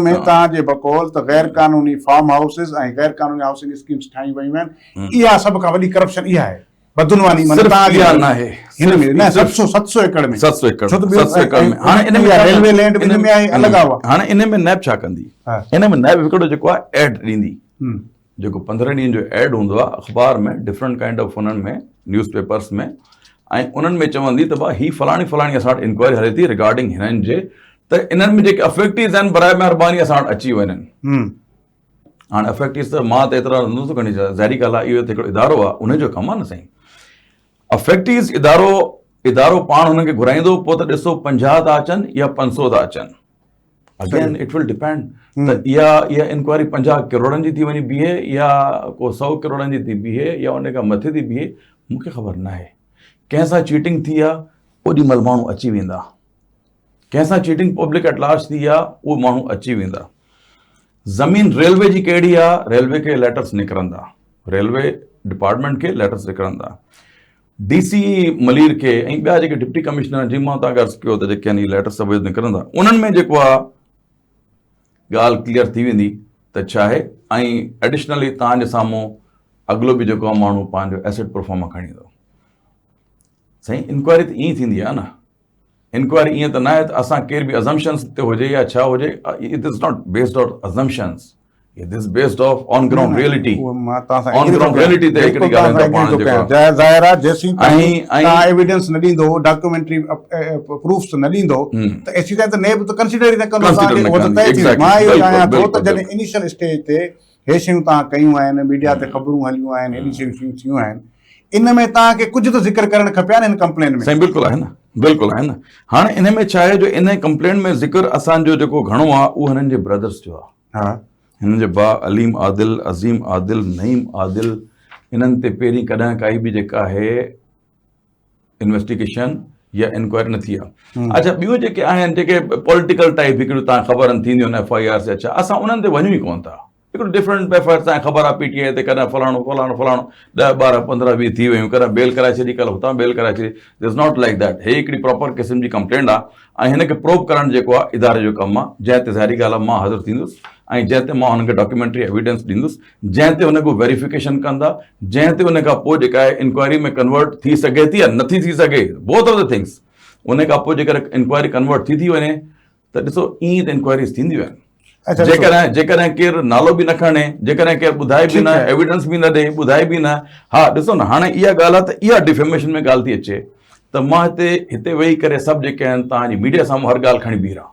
में तव्हांजे बकौल त गैर कानूनी फार्म हाउसिस ऐं गैर कानूनी हाउसिंग स्कीम्स ठाहियूं वयूं आहिनि। इहा सभ खां वॾी करप्शन इहा आहे, बदुनवानी
न आहे
हिन में न 700 एकड़ में,
700 एकड़
में। हाणे इन में रेलवे लैंड इन में आहे, अलॻि आहे।
हाणे इन में नैब छा कंदी? इन में नैब हिकिड़ो जेको आहे एड ॾींदी, जेको 15 ॾींहंनि जो एड हूंदो आहे अख़बार में, डिफरेंट काइंड ऑफ उन्हनि में न्यूज़ पेपर्स में, ऐं उन्हनि में चवंदी त भाउ ही फलाणी फलाणी असां वटि इंक्वायरी हले थी रिगार्डिंग हिननि जे, त इन्हनि में जेके अफेक्टीज़ आहिनि बराए महिरबानी असां वटि अची वञनि। हाणे अफेक्टीज़ त मां त एतिरा नथो खणी अचां, ज़ाहिरी ॻाल्हि आहे, इहो त हिकिड़ो इदारो आहे, उनजो कमु आहे न साईं। अफेक्टीज़ इदारो पाण हुनखे घुराईंदो, पोइ त ॾिसो 50 था अचनि या 500 था अचनि। अगेन इट विल डिपेंड त इहा इंक्वायरी 50 करोड़नि जी थी वञी बीहे या को 100 करोड़नि जी थी बीहे या उन खां मथे थी बीहे, मूंखे ख़बर न आहे। कंहिंसां चीटिंग थी आहे ओॾीमहिल माण्हू अची वेंदा, कंहिंसां चीटिंग पब्लिक एट लार्ज थी आहे उहो माण्हू अची वेंदा। ज़मीन रेलवे जी कहिड़ी आहे? रेलवे खे लेटर्स निकिरंदा, रेलवे डिपार्टमेंट खे लेटर्स निकिरंदा, DC मलीर खे ऐं ॿिया जेके डिप्टी कमिश्नर जिन मां तव्हां अर्ज़ु कयो त जेके आहिनि लेटर सभु निकिरंदा, उन्हनि में जेको आहे ॻाल्हि क्लियर थी वेंदी त छा आहे। ऐं एडिशनली तव्हांजे साम्हूं अॻिलो बि जेको आहे माण्हू पंहिंजो एसेट परफॉर्मा खणी ईंदो। साईं इंक्वायरी त ईअं थींदी आहे न, इंक्वायरी ईअं त न आहे त असां केर बि अज़म्पशन्स ते हुजे या छा हुजे, it is not based on assumptions, it is based of on ground reality. On ground reality ते हिकिड़ी ॻाल्हि आहे पाण जेको
ज़ाहिर आहे जेसीं तव्हां एविडेंस न ॾींदो, डॉक्यूमेंटरी प्रूफ्स न ॾींदो त एसी त नेब त कंसीडर ई न कंदो। मां इहो चाहियां थो त जॾहिं इनिशियल स्टेज ते हे शयूं तव्हां कयूं आहिनि, मीडिया ते ख़बरूं हलियूं आहिनि, हेॾी शयूं थियूं आहिनि, इन में तव्हांखे कुझु त ज़िक्र करणु खपे हिन कंप्लेन में।
साईं बिल्कुलु आहे न, बिल्कुलु आहे न। हाणे इन में छा आहे जो इन कंप्लेन में ज़िक्र असांजो जेको घणो आहे उहो हिननि जे ब्रदर्स जो आहे।
हा,
हिननि जे भाउ अलीम आदिल, अज़ीम आदिल, नईम आदिल, इन्हनि ते पहिरीं कॾहिं काई बि जेका आहे इन्वेस्टिगेशन या इंक्वायरी न थी आहे। अच्छा, ॿियूं जेके आहिनि जेके पॉलिटिकल टाइप हिकिड़ियूं तव्हां ख़बर थींदियूं आहिनि FIR से, अच्छा असां उन्हनि ते वञूं ई कोन था। हिकिड़ो डिफरेंट FIR तव्हांखे ख़बर आहे PTI ते कॾहिं फलाणो फलाणो फलाणो 10, 12, 15, 20 थी वियूं, कॾहिं बेल कराए छॾी, कल्ह हुतां बेल कराए छॾी। This is not like that. हे हिकिड़ी प्रॉपर क़िस्म जी कंप्लेंट आहे ऐं हिनखे प्रूव करणु जेको आहे इदारे जो कमु आहे, जंहिं ते ज़ाहिरी ॻाल्हि आहे मां हाज़िर थींदुसि ऐं जंहिं ते मां हुनखे डॉक्यूमेंट्री एविडेंस ॾींदुसि, जंहिं ते हुनखे वेरिफिकेशन कंदा, जंहिं ते उन खां पोइ जेका आहे इंक्वायरी में कन्वर्ट थी सघे थी या नथी थी सघे, बोथ ऑफ द थिंग्स। उन खां पोइ जेकर इंक्वायरी कन्वर्ट थी वञे त ॾिसो ईअं त इंक्वायरीज़ थींदियूं आहिनि। जेकॾहिं केरु नालो बि न खणे, जेकॾहिं केरु ॿुधाए बि न, एविडेंस बि न ॾे, ॿुधाए बि न, हा ॾिसो न हाणे इहा ॻाल्हि आहे त इहा डिफेमेशन में ॻाल्हि थी अचे त मां हिते वेही करे सभु जेके आहिनि तव्हांजी मीडिया साम्हूं हर ॻाल्हि खणी बीह रहां,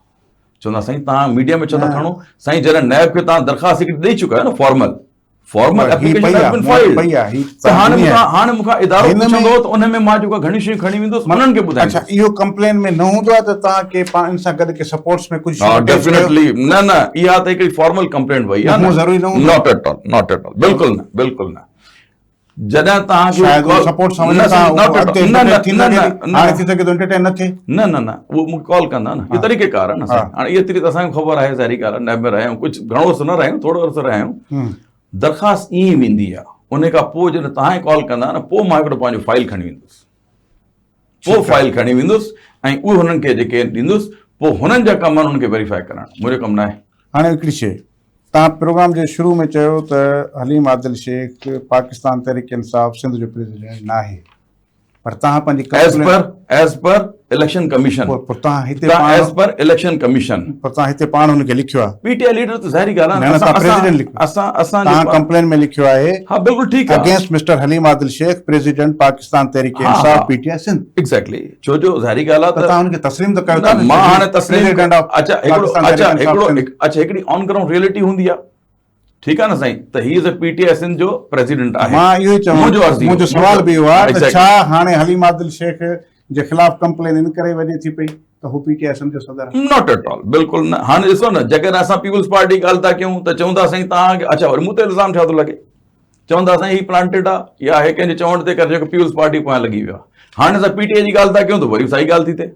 चवंदा साईं तव्हां मीडिया में चवंदा खणो, साईं जॾहिं नैब खे तव्हां दरख़्वास्त हिकिड़ी ॾेई चुका आहियो न, formal application has been filed त हाणे मूंखां इदारो पुछंदो त उन में मां जेको घणी शयूं खणी वेंदुसि उन्हनि खे ॿुधाईंदुसि।
अच्छा, इहो कंप्लेन में न हूंदो आहे त तव्हांखे पाण सां गॾु के सपोर्ट्स में कुझु
डेफिनेटली न इहा त हिकिड़ी फॉर्मल कंप्लेंट वई आहे,
ज़रूरी न हूंदो,
नॉट एट ऑल बिल्कुलु न जॾहिं तव्हांखे
सपोर्ट सां वञे
न उहो मूंखे कॉल कंदा न, इहो तरीक़ेकार आहे न। हाणे इहा तरीक़े असांखे ख़बर आहे, ज़ाहिरी ॻाल्हि आहे, नैब में रहिया आहियूं, कुझु घणो अर्सो न रहिया आहियूं, थोरो अर्सो रहिया आहियूं। दरख़्वास्त ईअं ई वेंदी आहे, उन खां पोइ जॾहिं तव्हां कॉल कंदा न, पोइ मां हिकिड़ो पंहिंजो फाइल खणी वेंदुसि, पोइ फाइल खणी वेंदुसि ऐं उहे हुननि खे जेके ॾींदुसि, पोइ हुननि जा कम आहिनि उनखे वेरीफाई करणु, मुंहिंजो कमु न आहे।
हाणे हिकिड़ी शइ तव्हां प्रोग्राम जे शुरू में चयो त हलीम आदिल शेख पाकिस्तान तहरीक इंसाफ़ सिंध जो प्रेसिडेंट न आहे, पर तव्हां पंहिंजी
एज़ पर इलेक्शन कमीशन
तव्हां हिते पाण हुनखे लिखियो आहे,
पीटीआई लीडर त ज़ाहिरी ॻाल्हि आहे,
तव्हां कंप्लेन में लिखियो आहे,
हा बिल्कुलु ठीकु आहे,
against mister Haleem Adil Shaikh president Pakistan Tehreek Insaf PTI Sindh.
Exactly, छो जो ज़ाहिरी ॻाल्हि आहे त
तव्हां हुनखे तस्लीम त कयो था,
मां हाणे तस्लीम अच्छा हिकिड़ी ऑन ग्राउंड रियलिटी हूंदी आहे, ठीकु आहे न साईं, त ही इज़ अ पीटीआई सिंध जो प्रेसिडेंट आहे।
मां इहो ई चवां, मुंहिंजो सवाल बि इहो आहे त छा हाणे हलीम आदिल शेख जे ख़िलाफ़ कंप्लेन इन करे वञे थी पई त हू पीटीआई सिंध जो सदर आहे?
नॉट एट ऑल, बिल्कुलु न। हाणे ॾिसो न, जेकॾहिं असां पीपल्स पार्टी ॻाल्हि था कयूं त चवंदा साईं तव्हांखे, अच्छा वरी मूं ते इल्ज़ाम छा थो लॻे, चवंदा साईं ही प्लांटेड आहे या हे कंहिंजे चवण ते करे जेको पीपल्स पार्टी पोयां लॻी वियो आहे। हाणे असां पीटीआई जी ॻाल्हि था कयूं त वरी साईं ॻाल्हि थी थिए,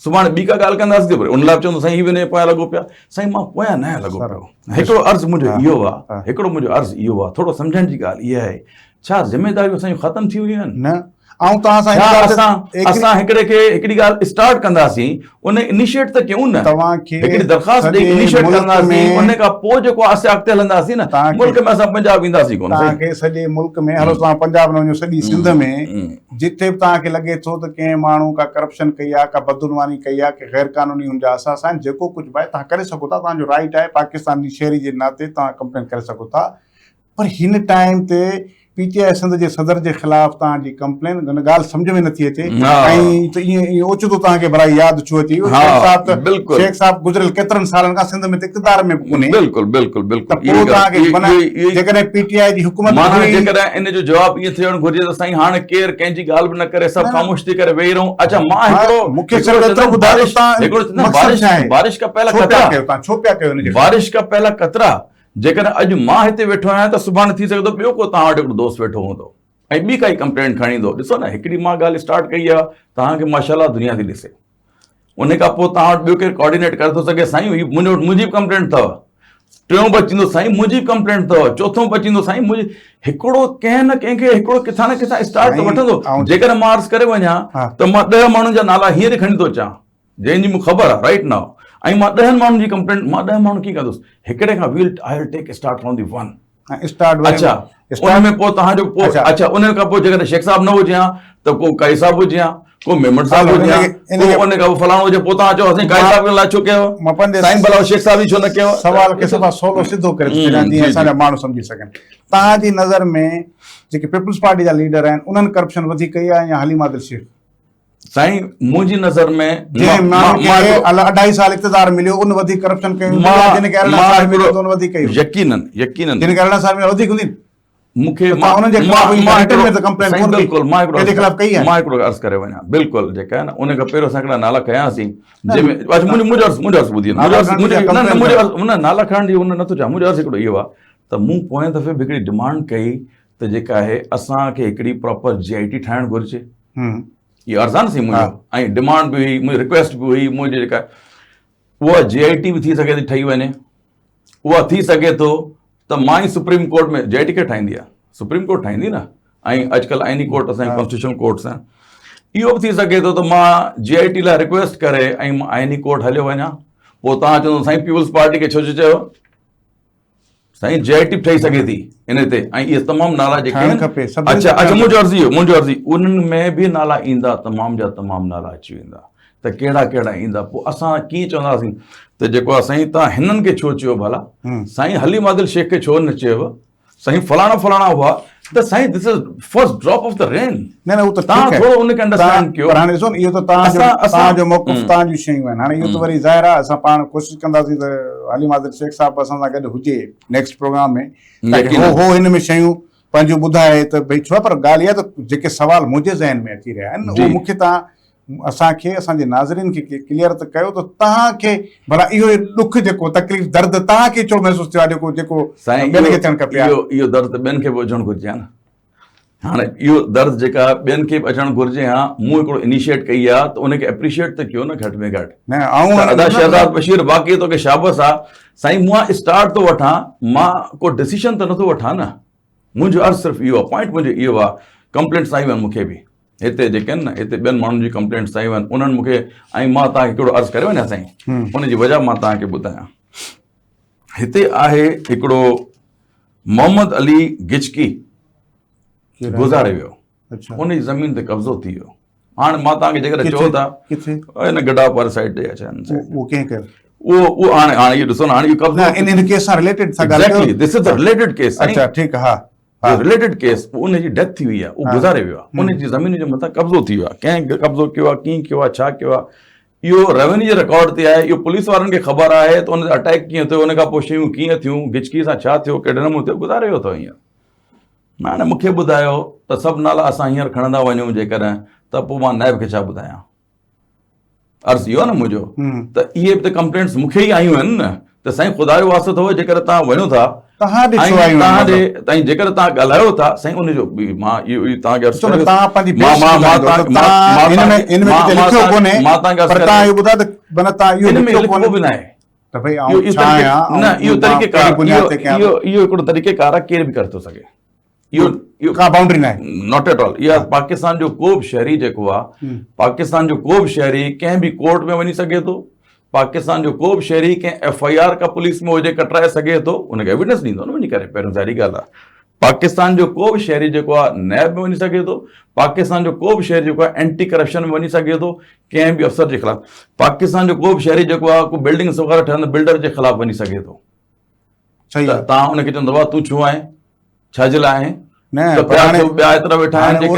सुभाणे ॿी का ॻाल्हि कंदासीं वरी उन लाइ चवंदो साईं हीउ वञे पोयां लॻो पिया, साईं मां पोयां न लॻो पियो। हिकिड़ो अर्ज़ु मुंहिंजो इहो आहे, हिकिड़ो मुंहिंजो अर्ज़ु इहो आहे, थोरो सम्झण जी ॻाल्हि इहा आहे, छा ज़िमेदारियूं असांजूं ख़तमु थी वियूं आहिनि? न, असां हिकिड़े खे हिकिड़ी ॻाल्हि स्टार्ट कंदासीं, उन इनिशिएट त कयूं न, तव्हांखे हिकिड़ी दरख़्वास्त ॾेई इनिशिएट कंदासीं, उन खां पोइ जेको आसे अॻिते हलंदासीं न, मुल्क में असां पंजाब ईंदासीं कोन।
तव्हांखे सॼे मुल्क में, हलो तव्हां पंजाब न वञो, सॼी सिंध में जिथे बि तव्हांखे लॻे थो त कंहिं माण्हू का करप्शन कई आहे, का बदगुमानी कई आहे, की गैर क़ानूनी हुनजा असास आहिनि, जेको कुझु बि आहे तव्हां करे सघो था, तव्हांजो राइट आहे, पाकिस्तानी शहरी जे नाते तव्हां कंप्लेन करे सघो था। पर हिन टाइम ते पीटीआई सिंध जे सदर जे ख़िलाफ़ तव्हांजी कंप्लेन, ॻाल्हि सम्झ में नथी अचे, ऐं त ईअं ओचितो तव्हांखे भराई यादि छो अची, शेख साहब गुज़िरियल केतिरनि सालनि खां सिंध में इक़्तिदार में कोन्हे, जेकॾहिं पीटीआई जी हुकूमत
जेकॾहिं इन जो जवाबु ईअं थियणु घुरिजे त साईं हाणे केरु कंहिंजी ॻाल्हि बि न करे, सभु ख़ामोश थी करे वेही रहूं। अच्छा, मां बारिश का पहला खतरा,
छो पिया कयो
बारिश का पहला खतरा, जेकॾहिं अॼु मां हिते वेठो आहियां त सुभाणे थी सघे थो ॿियो को तव्हां वटि हिकिड़ो दोस्त वेठो हूंदो ऐं ॿी काई कंप्लेंट खणी ईंदो। ॾिसो न, हिकिड़ी मां ॻाल्हि स्टार्ट कई आहे, तव्हांखे माशाल्लाह दुनिया थी ॾिसे, उन खां पोइ तव्हां वटि ॿियो केरु कोऑर्डिनेट करे थो सघे, साईं मुंहिंजी बि कंप्लेंट अथव, टियों बि अची वेंदो साईं मुंहिंजी बि कंप्लेंट अथव, चोथों बि अची वेंदो साईं मुंहिंजी, हिकिड़ो कंहिं न कंहिंखे हिकिड़ो किथां न किथां स्टार्ट त वठंदो। जेकॾहिं मां अर्ज़ु करे वञा त मां 10 माण्हुनि जा नाला हींअर खणी थो अचां, जंहिंजी मूंखे ख़बर आहे राइट नाउ, ऐं मां 10 माण्हुनि जी कंप्लेंट, मां 10 माण्हू कीअं कंदुसि, हिकिड़े खां I will take start from the one
start.
अच्छा, उन में पोइ तव्हांजो अच्छा, उन खां पोइ जेकॾहिं शेख साहब न हुजे हा त को काई साहब हुजे हा, को मेमन साहब हुजे हा, उन खां पोइ फलाणो हुजे, पोइ तव्हां चओ असां काई साहब लाइ छो कयो, साईं भला शेख साहब ई छो न कयो?
सवाल खे सफ़ा सवलो सिधो करे जीअं असांजा माण्हू सम्झी सघनि। तव्हांजी नज़र में जेके पीपल्स पार्टी जा लीडर आहिनि, उन्हनि करप्शन वधीक कई आहे या हलीम आदिल शेख?
साईं मुंहिंजी नज़र में
2.5 साल इक़्तिदार मिलियो, उन वधीक करप्शन कयूं,
यकीनन यकीनन
जिनखे 18 साल में वधीक हूंदी मूंखे मां
हिकिड़ो अर्ज़ु करे वञा, बिल्कुलु जेका आहे न उन खां पहिरियों असां हिकिड़ा नाला खयासीं, जंहिंमें मुंहिंजो ॿुधी हुन नाला खणण जी उन नथो चाहियां। मुंहिंजो अर्ज़ु हिकिड़ो इहो आहे त मूं पोएं दफ़े बि हिकिड़ी डिमांड कई त जेका आहे असांखे हिकिड़ी प्रॉपर GIT ठाहिणु घुरिजे, इहो अर्ज़ु आहे न साईं मुंहिंजो, ऐं डिमांड बि हुई, मुंहिंजी रिक्वेस्ट बि हुई, मुंहिंजी जेका उहा GIT बि थी सघे थी ठही वञे, उहा थी सघे थो त मां ई सुप्रीम कोर्ट में GIT खे ठाहींदी आहे, सुप्रीम कोर्ट ठाहींदी न, ऐं अॼुकल्ह आइनी कोर्ट असांजी कॉन्स्टिट्यूशनल कोर्ट्स आहिनि, इहो बि थी सघे थो त मां GIT लाइ रिक्वेस्ट करे ऐं मां आइनी कोर्ट हलियो वञा, पोइ तव्हां चवंदो साईं पीपल्स पार्टी खे छो चयो, साईं GIT ठही सघे थी इन ते, ऐं इहे तमामु नाला जेके आहिनि, अच्छा मुंहिंजो अर्ज़ी उन्हनि में बि नाला ईंदा, तमामु जा तमामु नाला अची वेंदा, त कहिड़ा कहिड़ा ईंदा, पोइ असां कीअं चवंदासीं त जेको आहे साईं तव्हां हिननि खे छो चयो भला, साईं हलीम आदिल शेख खे छो न चयव, साईं फलाणा फलाणा हुआ, त साईं this is first drop of the rain.
न उहो त
तव्हां
ठीकु आहे।
थोरो उनखे अंडरस्टैंड कयो।
पर हाणे ॾिसो न, इहो त तव्हांजो मौक़िफ़, तव्हांजूं शयूं आहिनि। हाणे इहो त वरी ज़ाहिर आहे असां पाण कोशिशि कंदासीं त अली मादिर शेख साहिबु असां सां गॾु हुजे नेक्स्ट प्रोग्राम में, ताकी हो हिन में शयूं पंहिंजूं ॿुधाए त भई छो। पर ॻाल्हि इहा त जेके सवाल मुंहिंजे ज़हन में अची रहिया आहिनि उहो मूंखे तव्हां असांखे असांजे नाज़रीन खे क्लियर त कयो त तव्हांखे भला इहो ॾुख जेको तकलीफ़ दर्द तव्हांखे छो महसूसु थियो आहे, जेको ॿियनि खे थियणु खपे।
इहो दर्द ॿियनि खे बि अचणु घुरिजे हा न। हाणे इहो दर्द जेका ॿियनि खे बि अचणु घुरिजे हा, मूं हिकिड़ो इनिशिएट कई आहे त उनखे एप्रिशिएट त कयो न घटि में घटि। अदा शहज़ाद बशीर बाक़ी तोखे शाबस आहे साईं, मां स्टार्ट थो वठां, मां को डिसीशन त नथो वठां न। मुंहिंजो अर्ज़ु सिर्फ़ु इहो आहे, पॉइंट मुंहिंजो इहो आहे। कंप्लेंट्स आयूं आहिनि मूंखे बि, हिते जेके आहिनि न, हिते ॿियनि माण्हुनि जी कंप्लेंट्स आयूं आहिनि, उन्हनि मूंखे, ऐं मां तव्हांखे हिकिड़ो अर्ज़ु करे वञा साईं, उनजी वजह मां तव्हांखे ॿुधायां। हिते आहे हिकिड़ो मोहम्मद अली गिचकी गुज़ारे वियो, उनजी ज़मीन ते कब्ज़ो थी वियो। हाणे मां तव्हांखे जेकर चओ था हिन गड्डा पर साइड ते अचनि, उहो हाणे इहो ॾिसो न, हाणे इहो कब्ज़ो इन केस सां रिलेटेड था ॻाल्हि, this is the related case. अच्छा ठीकु आहे, हा रिलेटेड केस। उनजी डेथ थी वई आहे, उहो गुज़ारे वियो आहे, उनजी ज़मीन जे मथां कब्ज़ो थी वियो आहे। कंहिं कब्ज़ो कयो आहे, कीअं कयो आहे, छा कयो आहे, इहो रेवेन्यू जे रिकॉर्ड ते आहे। इहो पुलिस वारनि खे ख़बर आहे त उन ते अटैक कीअं थियो, उन खां पोइ शयूं कीअं थियूं, गिचकी सां छा थियो, कहिड़े नमूने थियो, गुज़ारे वियो अथव हींअर। हाणे मूंखे ॿुधायो त सभु नाला असां हींअर खणंदा वञूं जेकॾहिं, त पोइ मां नाइब खे छा ॿुधायां। अर्ज़ु इहो आहे न मुंहिंजो, त इहे बि त कंप्लेंट्स मूंखे ई आयूं आहिनि न। त साईं ख़ुदा जो वास्तो अथव, जेकर तव्हां वञो था जेकर तव्हां ॻाल्हायो था साईं, उनजो मां इहो तव्हांखे हिकिड़ो तरीक़ेकार आहे, केर बि करे थो सघे। इहो का बाउंड्री न आहे, नॉट एट ऑल। इहा पाकिस्तान जो को बि शहरी जेको आहे, पाकिस्तान जो को बि शहरी कंहिं बि कोर्ट में वञी सघे थो। पाकिस्तान जो को बि शहरी कंहिं FIR का पुलिस में हुजे कटराए सघे थो, उनखे एविडेंस ॾींदो न वञी करे। पहिरियों सारी ॻाल्हि आहे, पाकिस्तान जो को बि शहरी जेको आहे नैब में वञी सघे थो। पाकिस्तान जो को बि शहरी जेको आहे एंटी करप्शन में वञी सघे थो, कंहिं बि अफ़सर जे ख़िलाफ़। पाकिस्तान जो को बि शहरी जेको आहे को बिल्डिंग्स वग़ैरह ठहंदा, बिल्डर जे ख़िलाफ़ वञी सघे थो। तव्हां उनखे चवंदव तूं छो आहे, छाजे लाइ आहे, ॿिया एतिरा वेठा आहिनि जेके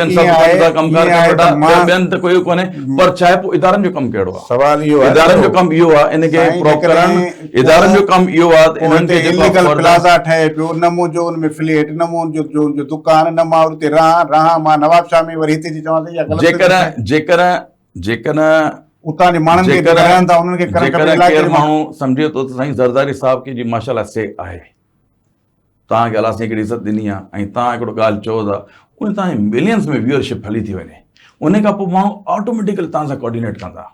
ॿियनि त कोई कोन्हे। पर छा आहे, पोइ इदारनि जो कमु कहिड़ो आहे? सवाल इहो आहे, इदारनि जो कमु इहो आहे, इनखे प्रोप करणु। इदारनि जो कमु इहो आहे त इन्हनि खे इलीगल प्लाज़ा ठहे पियो, न मुंहिंजो उन में फ्लैट, न मुंहिंजो दुकान, न मां उते रहां, मां नवाब शाह में वरी हिते जी चवां जेकर उतां जे माण्हुनि खे रहनि था, उन्हनि खे केरु माण्हू सम्झे थो त साईं ज़रदारी साहिब खे जी माशाअल्लाह से आहे, तव्हांखे अलाह साईं हिकिड़ी इज़त ॾिनी आहे, ऐं तव्हां हिकिड़ो ॻाल्हि चओ था, उन तव्हांजे मिलियंस में व्यूअरशिप हली थी वञे, उन खां पोइ माण्हू ऑटोमेटिकली तव्हां सां कोऑर्डिनेट कंदा,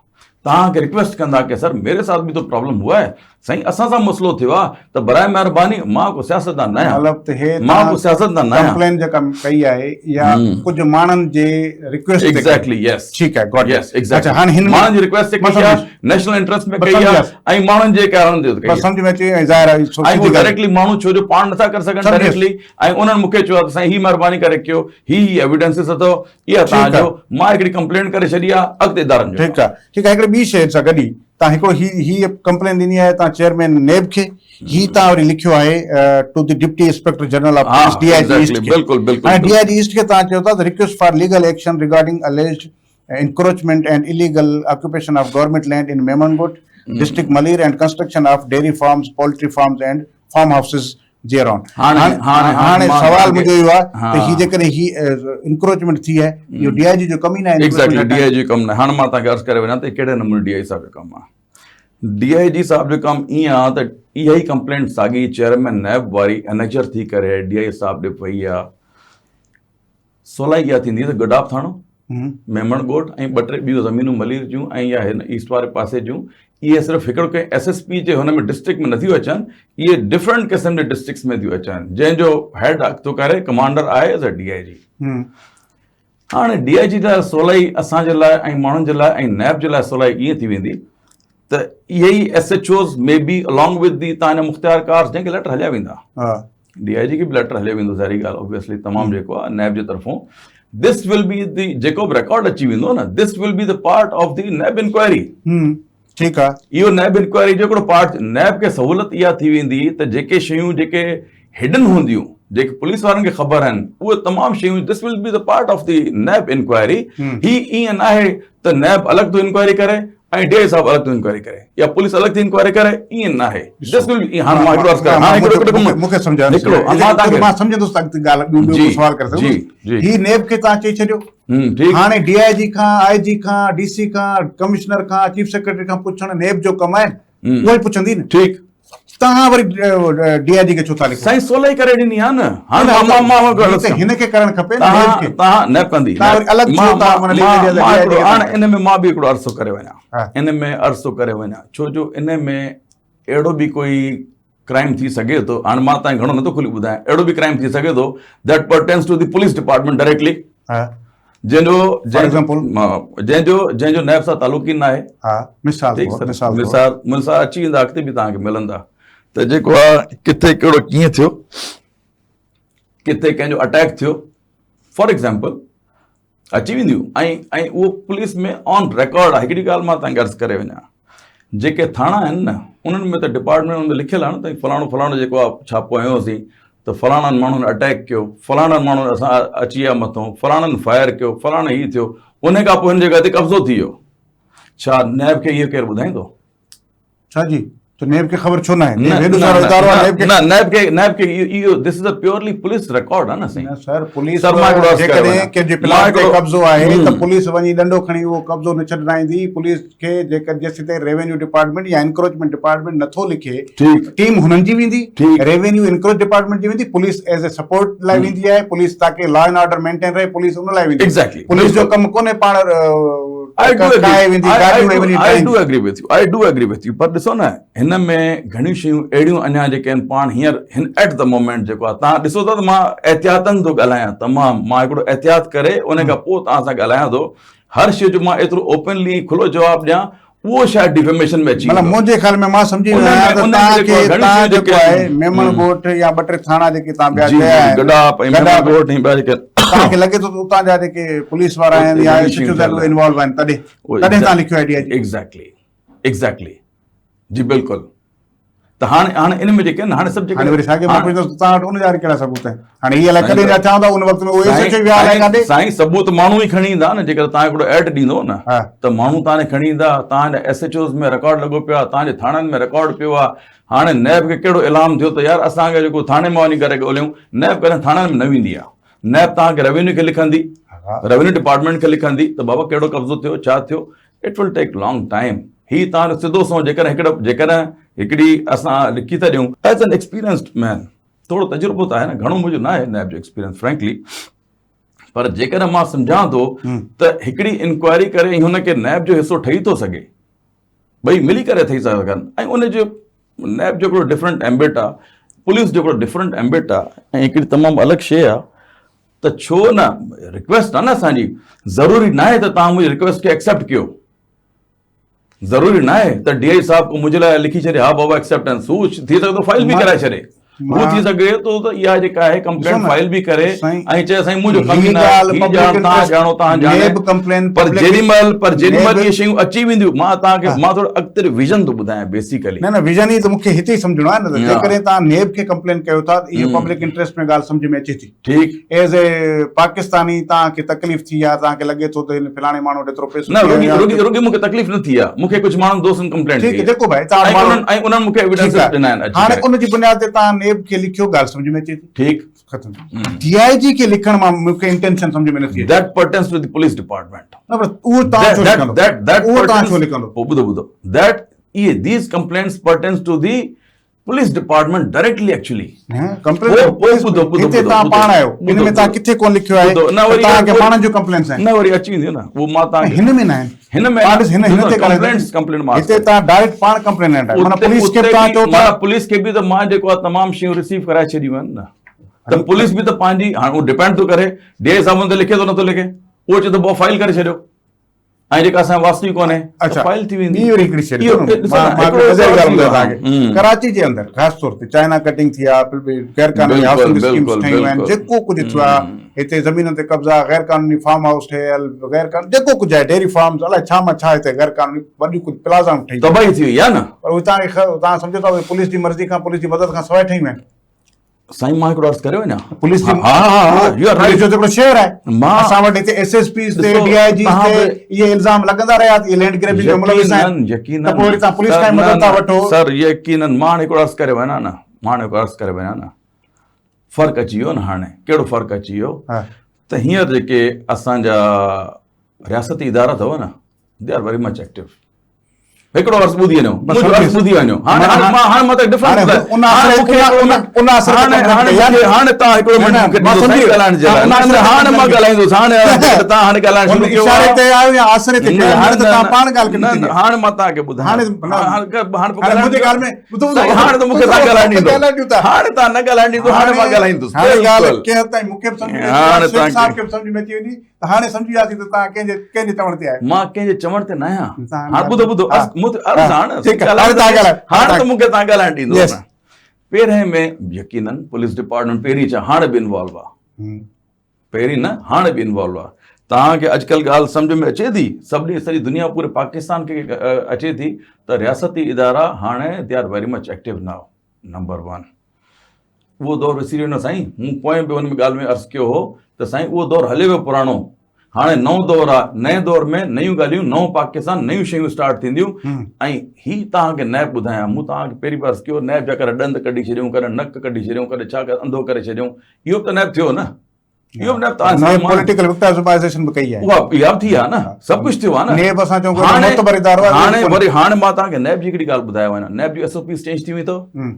तव्हांखे रिक्वेस्ट कंदा कि सर मेरे साथ भी तो प्रॉब्लम हुआ है, साईं असां सां मसइलो थियो आहे, त बराए महिरबानी मां को सियासतदान न आहियां, मां को सियासतदान न आहियां। कंप्लेन जेका कई आहे या कुझु माण्हुनि जे रिक्वेस्ट ते, एग्जैक्टली यस, ठीकु आहे, गॉट यस, एग्जैक्टली। अच्छा, हाणे हिन माण्हुनि जी रिक्वेस्ट ते कई आहे, नेशनल इंटरेस्ट में कई आहे, ऐं माण्हुनि जे कारण ते कई, समझ में अचे, ऐं ज़ाहिर आहे ऐं डायरेक्टली माण्हू छो जो पाण नथा करे सघनि डायरेक्टली, ऐं उन्हनि मूंखे चयो आहे त साईं ही महिरबानी करे कयो, ही एविडेंसिस अथव, इहा तव्हांजो, मां हिकिड़ी कंप्लेन करे छॾी आहे अॻिते इदारनि जो। ठीकु आहे, ठीकु आहे। हिकिड़ी ॿी शइ सां गॾु तव्हां हिकिड़ो ही कंप्लेन ॾिनी आहे तव्हां चेयरमैन नेब खे, ही तव्हां वरी लिखियो आहे to the deputy inspector general of police DIG east. बिल्कुलु बिल्कुलु, हाणे DIG ईस्ट खे तव्हां चयो था त request for legal action regarding alleged encroachment and illegal occupation of government land in Memanggot, district Malir, and construction of dairy farms, poultry farms and farmhouses thereon। हाणे सवाल मुझे इहो आहे त ही जेकॾहिं ही इंक्रोचमेंट थी आहे, इहो DIG जो कमु ई न आहे। एग्जैक्टली, DIG जो कमु न आहे। हाणे मां तव्हांखे अर्ज़ु करे वञा त कहिड़े नमूने DIG साहिब जो कमु आहे। DIG साहिब जो कमु ईअं आहे त इहा ई कंप्लेंट साॻी चेयरमैन नैब वारी एनेजर थी करे DIG साहिब ॾे पई आहे। 16 इहा थींदी त गडाफ थाणो, मेमणगोट ऐं 2-3 ॿियूं ज़मीनूं मलीर जूं ऐं या हिन ईस्ट वारे पासे जूं, इहे सिर्फ़ु हिकिड़ो कंहिं SSP जे हुन में डिस्ट्रिक्ट में नथियूं अचनि, इहे डिफरेंट क़िस्म जे डिस्ट्रिक्ट्स में थियूं अचनि, जंहिंजो हेड अॻितो करे कमांडर आहे एज़ अ DIG। हाणे DIG लाइ 16 असांजे लाइ ऐं माण्हुनि जे लाइ ऐं नैब जे लाइ 16 ईअं थी वेंदी त इहे ई SHOs में बी अलॉन्ग विद दी तव्हां हिन मुख़्तियार कार जंहिंखे लेटर हलिया वेंदा, DIG खे बि लेटर हलियो वेंदो, ज़ाहिरी ॻाल्हि ऑब्वियसली तमामु जेको आहे नैब जे तरफ़ों। दिस विल बी दी जेको बि रिकॉर्ड अची वेंदो न, this will be the part of the NAB inquiry. ठीकु आहे, इहो नैब इंक्वायरी जो हिकिड़ो पार्ट। नैब खे सहूलियत इहा थी वेंदी त जेके शयूं जेके हिडन हूंदियूं, जेके पुलिस वारनि खे ख़बर आहिनि उहे तमामु शयूं this will be the part of the NAB inquiry ही ईअं न आहे त नैब अलॻि थो इंक्वायरी करे ऐं डीआई साहब अलॻि थो इंक्वायरी करे या पुलिस अलॻि थी इंक्वायरी करे ईअं न आहे दिस विल बी हाणे मां हिकिड़ो अर्ज़ु कयां हाणे
मूंखे सम्झायो मां सम्झंदुसि तव्हां ॻाल्हि ॿियो सुवाल करे सघो ही नेब खे तव्हां चई छॾियो हाणे डीआईजी खां आईजी खां डीसी खां कमिश्नर खां चीफ सेक्रेटरी खां पुछण नेब जो कमु आहे उहो ई पुछंदी न
ठीकु
तव्हां वरी डीआईजी खे छो था लिखो
साईं सवलाई करे ॾिनी आहे न हाणे
हिनखे करणु खपे
तव्हां न कंदी हाणे इन में मां बि हिकिड़ो अर्ज़ु करे वञा इन में अर्ज़ु करे वञा छो जो इन में अहिड़ो बि कोई क्राइम थी सघे थो हाणे मां तव्हांखे घणो नथो खुली ॿुधायां अहिड़ो बि क्राइम थी सघे थो that pertains to the police department directly जंहिंजो नैब सां तालुक ई न आहे मिसाल अची वेंदा अॻिते बि तव्हांखे मिलंदा त जेको आहे किथे कहिड़ो कीअं थियो किथे कंहिंजो अटैक थियो फॉर एग्ज़ाम्पल अची वेंदियूं ऐं उहो पुलिस में ऑन रिकॉर्ड आहे हिकिड़ी ॻाल्हि मां तव्हांखे अर्ज़ु करे वञा जेके थाणा आहिनि न उन्हनि में त डिपार्टमेंट में लिखियलु आहे न त फलाणो जेको आहे छापो हयोसीं त फलाणनि माण्हुनि अटैक कयो फलाणनि माण्हुनि असां अची विया मथां फलाणनि फायर कयो फलाणो हीअ थियो उन खां पोइ हिन जॻह ते कब्ज़ो थी वियो छा नैब खे इहो केरु ॿुधाईंदो
छा जी त नैब खे ख़बर छो न आहे
नैब खे इहो this is a purely police record आहे न साईं
सर पुलिस जेकॾहिं कंहिंजे प्लाट ते कब्ज़ो आहे त पुलिस वञी डंडो खणी उहो कब्ज़ो न छॾाईंदी पुलिस खे जेकर जेसि ताईं रेवेन्यू डिपार्टमेंट या एनक्रोचमेंट डिपार्टमेंट नथो लिखे टीम हुननि जी वेंदी रेवेन्यू एनक्रोच डिपार्टमेंट जी वेंदी पुलिस एज ए सपोर्ट लाइ वेंदी आहे पुलिस ताकि लॉ एंड ऑर्डर मेंटेन रहे पुलिस उन लाइ वेंदी
एग्ज़ैक्टली
पुलिस जो कमु कोन्हे पाण
I do agree with you. पर ॾिसो न हिन में घणियूं शयूं अहिड़ियूं अञा जेके आहिनि पाण हींअर एट द मोमेंट जेको आहे तव्हां ॾिसो था त मां एहतियातनि थो ॻाल्हायां तमामु मां हिकिड़ो एहतियात करे उन खां पोइ तव्हां सां ॻाल्हायां थो हर शइ जो मां एतिरो ओपनली खुलो जवाबु ॾियां उहो शायदि डिफेमेशन में अची
वेंदो मुंहिंजे ख़्याल में मां सम्झी वियो जेको आहे मेमन ॻोठ या ॿ टे थाणा जेके तव्हां ॿिया तव्हांखे लॻे थो उतां जा जेके पुलिस वारा आहिनि या इन्वॉल्व आहिनि तॾहिं तव्हां लिखियो आहे
एग्ज़ैक्टली जी बिल्कुलु त हाणे इन में जेके हाणे सभु जेके
वरी साॻे मां पुछंदुसि तव्हां वटि उन जा कहिड़ा सबूत आहिनि हाणे हीअ अलाए कॾहिं जा थिया हूंदा उन वक़्त में उहे
साईं सबूत माण्हू ई खणी ईंदा न जेकर तव्हां हिकिड़ो एड ॾींदो न त माण्हू तव्हां खणी ईंदा तव्हांजा SHOs में रिकॉर्ड लॻो पियो आहे तव्हांजे थाणनि में रिकॉर्ड पियो आहे हाणे नैब खे कहिड़ो इलाम थियो त यार असांखे जेको थाणे मां वञी करे ॻोल्हियूं नैब कॾहिं थाणनि में न वेंदी आहे नैब तव्हांखे रेवेन्यू खे लिखंदी रेवेन्यू डिपार्टमेंट खे लिखंदी त बाबा कहिड़ो कब्ज़ो थियो छा थियो it will take long time ही तव्हां सिधो सो जेकॾहिं हिकिड़ी असां लिखी था ॾियूं एज़ एन एक्सपीरियंस्ड मैन थोरो तजुर्बो त आहे न घणो मुंहिंजो न आहे नैब जो एक्सपीरियंस फ्रैंकली पर जेकॾहिं मां सम्झां थो त हिकिड़ी इंक्वायरी करे हुनखे नैब जो हिसो ठही थो सघे ॿई मिली करे ठही सघनि ऐं उनजो नैब जो हिकिड़ो डिफरेंट एम्बिट आहे पुलिस जो हिकिड़ो डिफरेंट एम्बिट आहे ऐं हिकिड़ी तमामु अलॻि शइ आहे त छो न रिक्वेस्ट आहे न असांजी ज़रूरी न आहे त तव्हां मुंहिंजी रिक्वेस्ट खे एक्सेप्ट कयो ज़रूरी न आहे त DI साहब को मुंहिंजे लाइ लिखी छॾे हा बाबा एक्सेप्टेंस हू थी सघे थो फाइल बि कराए छॾे हू थी सघे थो त इहा जेका आहे कंप्लेंट फाइल बि करे ऐं चए साईं मुंहिंजो कमु ई न पर जेॾीमहिल इहे शयूं अची वेंदियूं मां थोरो अॻिते विजन थो ॿुधायां बेसिकली
न विजन ई त मूंखे हिते ई सम्झणो आहे न जेकॾहिं तव्हां नेब खे कंप्लेन कयो था इहो पब्लिक इंटरेस्ट में ॻाल्हि सम्झ में अचे थी
ठीकु
एज़ ए पाकिस्तानी तव्हांखे तकलीफ़ थी आहे तव्हांखे लॻे थो त हिन फलाणे माण्हू एतिरो पैसो
न रुॻी मूंखे तकलीफ़ न थी आहे मूंखे कुझु माण्हू दोस्तनि कंप्लेंट
ठीकु जेको भाई
ऐं उन्हनि मूंखे एविडेंस ॾिना आहिनि
हाणे उनजी बुनियाद ते तव्हां नेब खे लिखियो ॻाल्हि समझ में अचे थी
ठीकु
ख़तमु DIG खे लिखण मां मूंखे इंटेंशन समझ में नथी
that pertains to the police department
न पर उहो तव्हां छो लिखंदो
ॿुधो that these complaints pertains to the police department directly actually
हिते तव्हां पाण आहियो इन में तव्हां किथे कोन लिखियो आहे तव्हांखे पाण जो कंप्लेंट्स आहिनि
न वरी अची वेंदियूं न उहो मां तव्हांखे
हिन में न आहिनि हिन ते
कंप्लेंट मां
हिते तव्हां डायरेक्ट पाण कंप्लेंट आहियो माना पुलिस खे तव्हां चओ था
पुलिस खे बि त मां जेको आहे तमामु शयूं रिसीव कराए छॾियूं आहिनि न त पुलिस बि त पंहिंजी हाणे उहो डिपेंड थो करे DI साहब ते लिखे थो नथो लिखे उहो चए थो फाइल करे छॾियो ऐं जेका असां वास्तविक कोन्हे फाइल थी वेंदी
कराची जे अंदरि ख़ासि तौर ते चाइना कटिंग थी आहे गैर कानूनी हाउसिंग स्कीम्स ठहियूं आहिनि जेको कुझु थियो आहे हिते ज़मीन ते कब्ज़ा गैर कानूनी फार्म हाउस ठहियल गैर कानूनी जेको कुझु आहे डेयरी फार्म्स अलाए छा मां छा हिते गैर कानूनी वॾियूं कुझु प्लाज़ा ठही
तबाही थी वई आहे न
पर उहे तव्हां सम्झो था पुलिस जी मर्ज़ी खां पुलिस जी मदद खां सवाइ ठहियूं आहिनि
साईं मां हिकिड़ो अर्ज़ु करे वञा
पुलिस जी
हा हा हा you are right.
पुलिस जो जेको शहर आहे
मां
असां वटि हिते SSPs ते
ॾिसो,
DIGs
तव्हां
ते
बि-
इहे इल्ज़ाम लॻंदा रहिया इहे लैंड ग्रैबिंग जो मुलविस आहिनि
यकीनन
त पोइ वरी तव्हां पुलिस खां ई
सर,
मदद था वठो
सर यकीनन मां हाणे हिकिड़ो अर्ज़ु करे वञा न मां हाणे हिकिड़ो अर्ज़ु करे वञा न फ़र्क़ु अची वियो न हाणे कहिड़ो फ़र्क़ु अची वियो
हा
त हींअर जेके असांजा रियासती इदारा अथव न they are very much active हिकिड़ो अर्ज़ु ॿुधी वञो मुंहिंजो अर्ज़ु ॿुधी वञो हाणे मां त
हाणे उन असर
हाणे तव्हां हिकिड़ो मिंट मूंखे ॾिजो साईं ॻाल्हाइण जे लाइ हाणे मां ॻाल्हाईंदुसि हाणे तव्हां हाणे ॻाल्हाइण शुरू कयो
इशारे ते आयो या आसरे ते कयो हाणे त तव्हां पाण ॻाल्हि
न
कयो
न हाणे मां तव्हांखे ॿुधायां
हाणे मुंहिंजी ॻाल्हि में
हाणे त मूंखे तव्हां ॻाल्हाइण ॾींदो हाणे तव्हां न ॻाल्हाइण ॾींदो हाणे मां ॻाल्हाईंदुसि
हाणे ॻाल्हि कंहिं हद ताईं मूंखे बि सम्झ में
हाणे
अची
तव्हांखे-
साहब खे बि सम्झ में अची वेंदी त हाणे सम्झी वियासीं त तव्हां कंहिंजे चवण ते आहे
मां कंहिंजे चवण ते न आहियां
तव्हां
हाणे ॿुधो ॿुधो
हा।
हाणे
ठीकु आहे, हाणे तव्हां ॻाल्हायो।
हाणे त मूंखे तव्हां ॻाल्हाइण ॾींदो
Yes.
न पहिरें में यकीनन पुलिस डिपार्टमेंट पहिरीं छा हाणे बि इन्वॉल्व आहे पहिरीं न हाणे बि इन्वॉल्व आहे तव्हांखे अॼुकल्ह ॻाल्हि सम्झ में अचे थी सॼी दुनिया पूरे पाकिस्तान खे अचे थी त रियासती इदारा हाणे they are very much active now number 1 उहो दौरु विसरी वञो साईं मूं पोएं बि हुन में ॻाल्हि में अर्ज़ु कयो हो त साईं उहो दौरु हले वियो पुराणो हाणे नओं दौरु आहे नए दौर में नयूं ॻाल्हियूं नओं पाकिस्तान नयूं शयूं स्टार्ट थींदियूं ऐं ही तव्हांखे नैब ॿुधायां मूं तव्हांखे पहिरीं बार अर्ज़ु कयो नैब जा करे ॾंद कढी छॾियूं करे नक कढी छॾियूं करे छा करे अंधो करे छॾियूं इहो बि त नैब थियो न इहो बि नैब तव्हां
पॉलिटिकल विक्टिमाइज़ेशन बि कई आहे
उहा इहा बि थी आहे न सभु कुझु थियो आहे न
नेब असां चऊं
हाणे
मोतबर इदारो आहे
हाणे वरी हाणे मां तव्हांखे नैब जी हिकिड़ी ॻाल्हि ॿुधायो वञा नैब जी SOPs चेंज थी वई अथव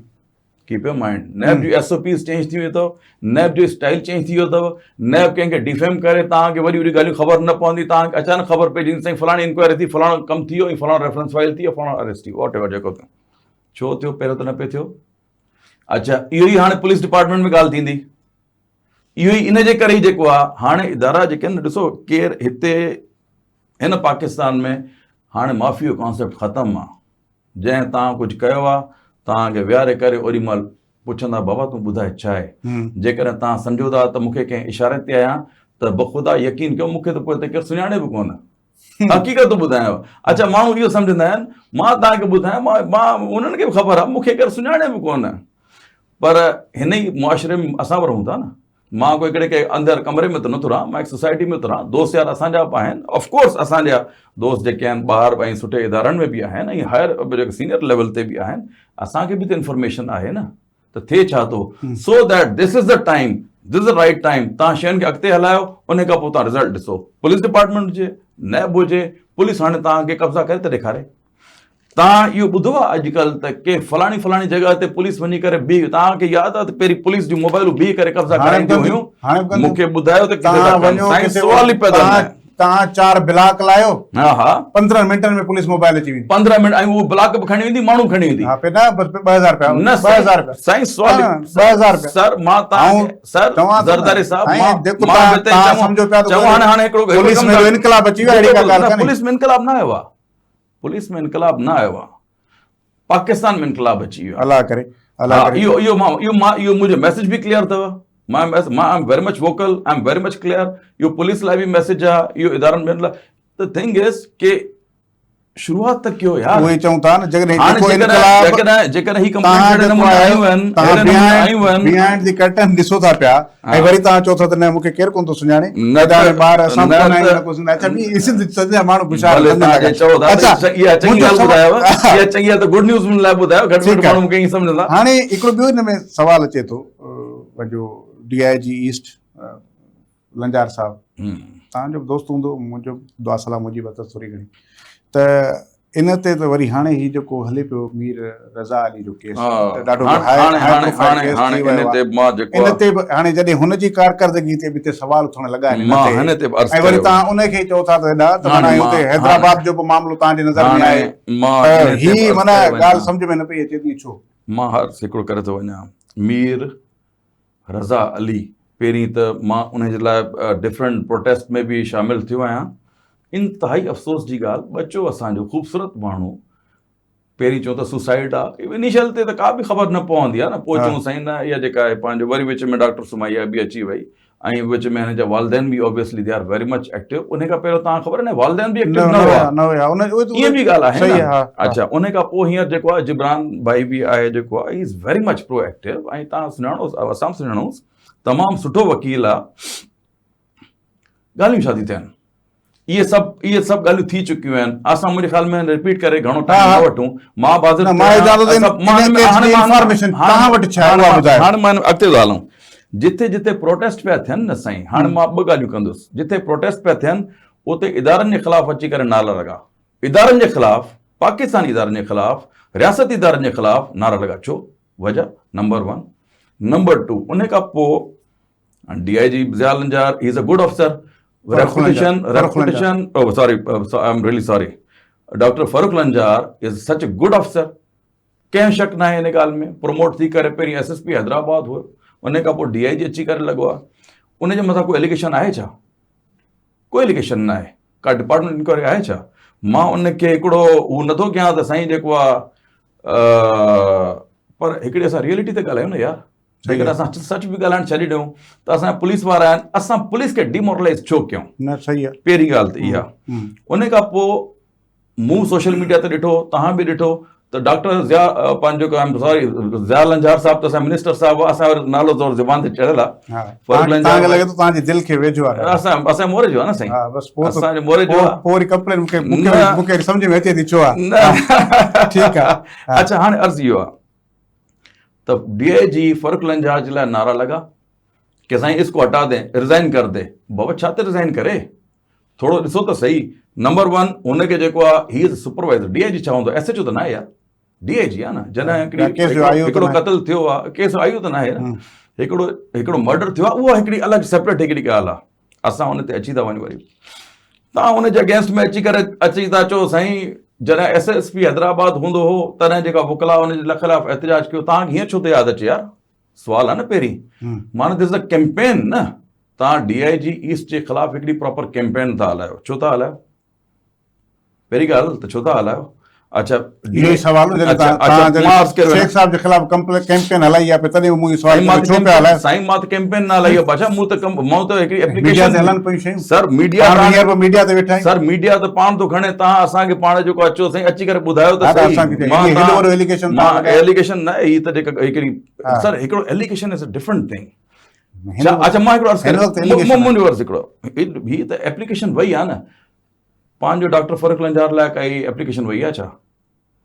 कीप योर माइंड नैब जी SOPs चेंज थी वई अथव नैब जो स्टाइल चेंज थी वियो अथव नैब कंहिंखे डिफेम करे तव्हांखे वरी वरी ॻाल्हियूं ख़बर न पवंदी तव्हांखे अचानक ख़बर पइजी साईं फलाणी इंक्वायरी थी फलाणो कमु थी वियो ऐं फलाणो रेफरेंस फाइल थी फलाणो अरेस्ट थी वियो वॉट एवर जेको थियो छो थियो पहिरियों त न पियो थियो अच्छा इहो ई हाणे पुलिस डिपार्टमेंट में ॻाल्हि थींदी इहो ई इन जे करे ई जेको आहे हाणे इदारा जेके आहिनि ॾिसो केरु हिते हिन पाकिस्तान में हाणे माफ़ी जो कॉन्सेप्ट ख़तमु आहे जंहिं तव्हां कुझु कयो आहे तव्हांखे विहारे करे ओॾी महिल पुछंदा बाबा तूं ॿुधाए छा आहे जेकॾहिं तव्हां सम्झो था त मूंखे कंहिं इशारे ते आहियां त बख़ुदा यकीन कयो मूंखे त पोइ हिते केरु सुञाणे बि कोन हक़ीक़त ॿुधायांव अच्छा माण्हू इहो सम्झंदा आहिनि मां तव्हांखे ॿुधायां मां उन्हनि खे बि ख़बर आहे मूंखे केरु सुञाणे बि कोन पर हिन ई मुआशिरे में असां बि रहूं था न मां कोई हिकिड़े के अंदरि कमरे में त नथो रहां मां हिकु सोसाइटी में थो रहां दोस्त यार असांजा बि आहिनि ऑफकोर्स असांजा दोस्त जेके आहिनि ॿाहिरि ऐं सुठे इदारनि में बि आहिनि ऐं हायर जेके सीनियर लेवल ते बि आहिनि असांखे बि त इंफॉर्मेशन आहे न त थिए छा थो so that this is the time this is the right time तव्हां शयुनि खे अॻिते हलायो उन खां पोइ तव्हां रिज़ल्ट ॾिसो पुलिस डिपार्टमेंट हुजे नैब हुजे पुलिस हाणे तव्हांखे कब्ज़ा करे त ॾेखारे तव्हां इहो ॿुधो आहे अॼुकल्ह त के फलाणी जॻह ते पुलिस वञी करे बीह तव्हांखे यादि आहे त पहिरीं पुलिस जूं मोबाइलूं बीह करे कब्ज़ा कराईंदियूं हुयूं मूंखे ॿुधायो त सवाल ई पैदा
तव्हां 4 ब्लॉक लायो
हा हा
15 मिंटनि में पुलिस मोबाइल अची वेंदी
15 मिंट ऐं उहो ब्लॉक बि खणी वेंदी माण्हू खणी वेंदी
हा पे न बस 2000 रुपया
न
2000 रुपया
साईं सवाल
2000 रुपया
सर मां तव्हांखे सर ज़रदारी साहब मां
समझो पिया
चऊं हाणे हिकिड़ो
पुलिस में इनकलाब अची वियो अहिड़ी का ॻाल्हि कान्हे
पुलिस में इनकलाब न आयो आहे पुलिस में इनकलाब न आयो आहे पाकिस्तान में इनकलाब अची वियो
अल्लाह करे अल्लाह करे
इहो मुंहिंजो मैसेज बि क्लियर अथव मां I am very much vocal I am very much clear इहो पुलिस लाइ बि मैसेज आहे इहो इदारनि ॿियनि लाइ त थिंग इज़ के शुरूआत त कयो यार
उहे चऊं था न जेकॾहिं
ही कंप्लेंट आयूं आहिनि
बिहाइंड द कर्टन ॾिसो था पिया ऐं वरी तव्हां चओ था त न मूंखे केरु कोन थो सुञाणे ॿार असां कोन आहियूं न को सुञाणे अच्छा ॿी इसिन सॼा माण्हू होशियार
चओ था इहा चङी ॻाल्हि ॿुधायव इहा चङी आहे त गुड न्यूज़ लाइ ॿुधायो घटि में घटि माण्हू मूंखे ईअं सम्झंदा
हाणे हिकिड़ो ॿियो हिन में सुवाल अचे थो पंहिंजो DIG ईस्ट लंजार साहब तव्हांजो बि दोस्त हूंदो मुंहिंजो दुआ सलाह मुंहिंजी बि अथसि थोरी घणी त इन ते त वरी हाणे ही जेको हले पियो मीर रज़ा अली जो केस ॾाढो इन ते हाणे जॾहिं हुनजी कारकर्दगी ते बि हिते सवाल उथण लॻा आहिनि ऐं वरी तव्हां उनखे चओ था त हेॾा त माना हुते हैदराबाद जो बि मामिलो तव्हांजे नज़र में आहे ही माना ॻाल्हि सम्झ में न पई अचे थी छो
मां हर हिकिड़ो करे थो वञा मीर रज़ा अली पहिरीं त मां उनजे लाइ डिफरेंट प्रोटेस्ट में बि शामिलु थियो आहियां इंतिहाई अफ़सोस जी ॻाल्हि बचो असांजो ख़ूबसूरत माण्हू पहिरीं चओ त सुसाइड आहे इनिशियल ते त का बि ख़बर न पवंदी आहे न पोइ चऊं साईं न इहा जेका आहे पंहिंजो वरी विच में डॉक्टर सुमाइया बि अची वई ऐं विच में हिन जा वालदेन बि obviously they are very much active. उन खां पहिरियों तव्हां ख़बर आहे न वालदेन बि एक्टिव
न
न हुआ.
न हुया
इहे बि ॻाल्हि आहे
सही
न.
आहे, हा, हा.
अच्छा, उन खां पोइ हींअर जेको आहे जिब्रान भाई बि आहे जेको आहे, he is very much pro active. ऐं तव्हां सुञाणोसि, असां सुञाणोसि, तमामु सुठो वकील आहे. ॻाल्हियूं छा थी थियनि? इहे सभु ॻाल्हियूं थी चुकियूं आहिनि. असां मुंहिंजे ख़्याल में रिपीट करे घणो टाइम न वठूं. मां बाज़िर हाणे मां अॻिते था हलूं. जिथे जिथे प्रोटेस्ट पिया थियनि न साईं, हाणे मां ॿ ॻाल्हियूं कंदुसि. जिथे प्रोटेस्ट पिया थियनि उते इदारनि जे ख़िलाफ़ अची करे नारा लॻा. इदारनि जे ख़िलाफ़, पाकिस्तानी इदारनि जे ख़िलाफ़, रियासती इदारनि जे ख़िलाफ़ नारा लॻा. छो? वजह नंबर 1. नंबर 2, उन खां पोइ DIG Zia Lanjar, he is a good officer. Reputation. Oh, sorry. I'm really sorry. Dr. Farooq Lanjar is such a good officer. कंहिं शक न आहे हिन ॻाल्हि में. प्रोमोट थी करे पहिरीं SSP हैदराबाद हुयो, उन खां पोइ DIG अची करे लॻो आहे. उनजे मथां कोई एलिगेशन आहे छा? कोई एलिगेशन न आहे. का डिपार्टमेंट इंक्वायरी आहे छा? मां उनखे हिकिड़ो हू नथो कयां त साईं जेको आहे, पर हिकिड़ी असां रियलिटी ते ॻाल्हायूं न यार. जेकॾहिं असां सच बि ॻाल्हाइण छॾे ॾियूं त असांजा पुलिस वारा आहिनि, असां पुलिस खे डिमोरलाइज़ छो कयूं?
न सही आहे.
पहिरीं ॻाल्हि त इहा. उन खां पोइ मूं सोशल मीडिया ते ॾिठो, तव्हां बि ॾिठो त डॉक्टर ज़िया लंजार साहिबु त असां मिनिस्टर साहिबु, असांजो नालो ज़ोर ज़ुबान ते चढ़ियल आहे.
तव्हांजे दिलि खे वेझो आहे.
असां मोरे जो आहे न साईं. असांजे मोरे जो
आहे. सम्झ में अचे थी छो आहे. ठीकु आहे.
अच्छा, हाणे अर्ज़ु इहो आहे त DIG फरूक लंजार जे लाइ नारा लॻा कि साईं इसको हटा दें, रिज़ाइन कर दे. बाबा छा ते रिज़ाइन करे? थोरो ॾिसो त सही. नंबर 1, हुनखे जेको आहे, ही इज़ सुपरवाइज़र. DIG छा हूंदो? SHO त न आहे यार, DIG आहे न. जॾहिं हिकिड़ो क़तल थियो आहे, केस आयो त न आहे न, हिकिड़ो मर्डर थियो आहे, उहा हिकिड़ी अलॻि सेपरेट हिकिड़ी ॻाल्हि आहे. असां हुन ते अची था वञूं. वरी तव्हां हुनजे अगेंस्ट में अची था चओ साईं, जॾहिं SSP हैदराबाद हूंदो हो तॾहिं जेका वुकला हुनजे ख़िलाफ़ एहतिजाज कयो. तव्हांखे हीअं छो त यादि अचे यार? सुवाल आहे न पहिरीं. माना दिस अ कैंपेन न. तव्हां DIG ईस्ट जे ख़िलाफ़ हिकिड़ी प्रॉपर कैंपेन था हलायो. छो था हलायो? पहिरीं ॻाल्हि त छो था हलायो? अच्छा,
इहो ई सवाल शेख साहब जे ख़िलाफ़ कैंपेन हलाई आहे, तॾहिं मुंहिंजो सवाल छो पिया हलायो?
साईं मां त कैंपेन न हलाई आहे बादशाह. मूं त हिकिड़ी एप्लीकेशन
हलनि पियूं शयूं.
सर मीडिया ते वेठा आहियूं. सर मीडिया त पाण थो खणे. तव्हां असांखे पाण जेको अचो साईं अची करे ॿुधायो त एलिगेशन न आहे. ही त जेका हिकिड़ी सर हिकिड़ो allegation is a different thing. अच्छा, मां हिकिड़ो मुंहिंजो अर्ज़ु हिकिड़ो, ही त एप्लीकेशन वई आहे न. पंहिंजो डॉक्टर फरूक लंजार लाइ काई एप्लीकेशन वई आहे छा?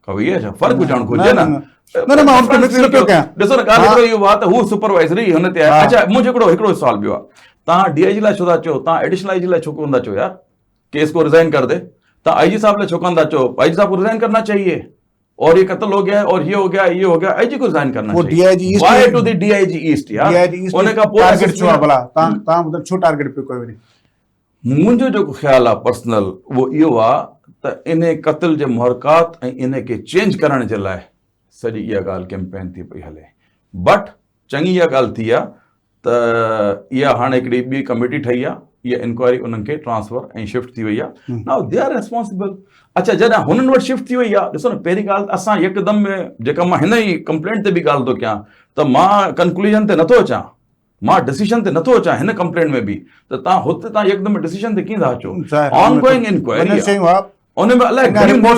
वई आहे छा? फ़र्क़ु हुजणु घुरिजे न. ॾिसो न, ॻाल्हि हिकिड़ो इहो आहे त हू सुपरवाइज़री हुन ते आहे. अच्छा, मुंहिंजो हिकिड़ो सुवाल ॿियो आहे. तव्हां DIG लाइ छो था चओ? तव्हां एडिशनल IG लाइ छो कोन था चओ यार कि इसको रिजाइन कर दे? तव्हां IG साहब लाइ छो कोन था चओ? IG साहब को रिजाइन करना चाहिए, और ये कत्ल हो गया और ये हो गया, ये हो गया. IG को रिजाइन करना चाहिए. Why to the DIG east यार? उन खां पोइ
टारगेट छो आहे भला? तव्हां ॿुधायो छो टारगेट पियो कयो वञे?
मुंहिंजो जेको ख़्यालु आहे पर्सनल, उहो इहो आहे त इन क़त्ल जे मुहरकात ऐं इन खे चेंज करण जे लाइ सॼी इहा ॻाल्हि कैंपेन थी पई हले. बट चङी इहा ॻाल्हि थी आहे त इहा हाणे हिकिड़ी ॿी कमेटी ठही आहे. इहा इंक्वायरी उन्हनि खे ट्रांसफर ऐं शिफ्ट थी वई आहे. Now they are responsible. अच्छा, जॾहिं हुननि वटि शिफ्ट थी वई आहे, ॾिसो न, पहिरीं ॻाल्हि असां यकदम में जेका मां हिन ई कंप्लेंट ते बि ॻाल्हि थो कयां त मां कंक्लूजन ते नथो अचां, मां डिसीजन ते नथो अचां हिन कंप्लेंट में बि. त तव्हां हुते तव्हां यकदम डिसीजन ते कीअं था अचो? ऑनगोइंग इंक्वायरी उन में अलाए घणियूं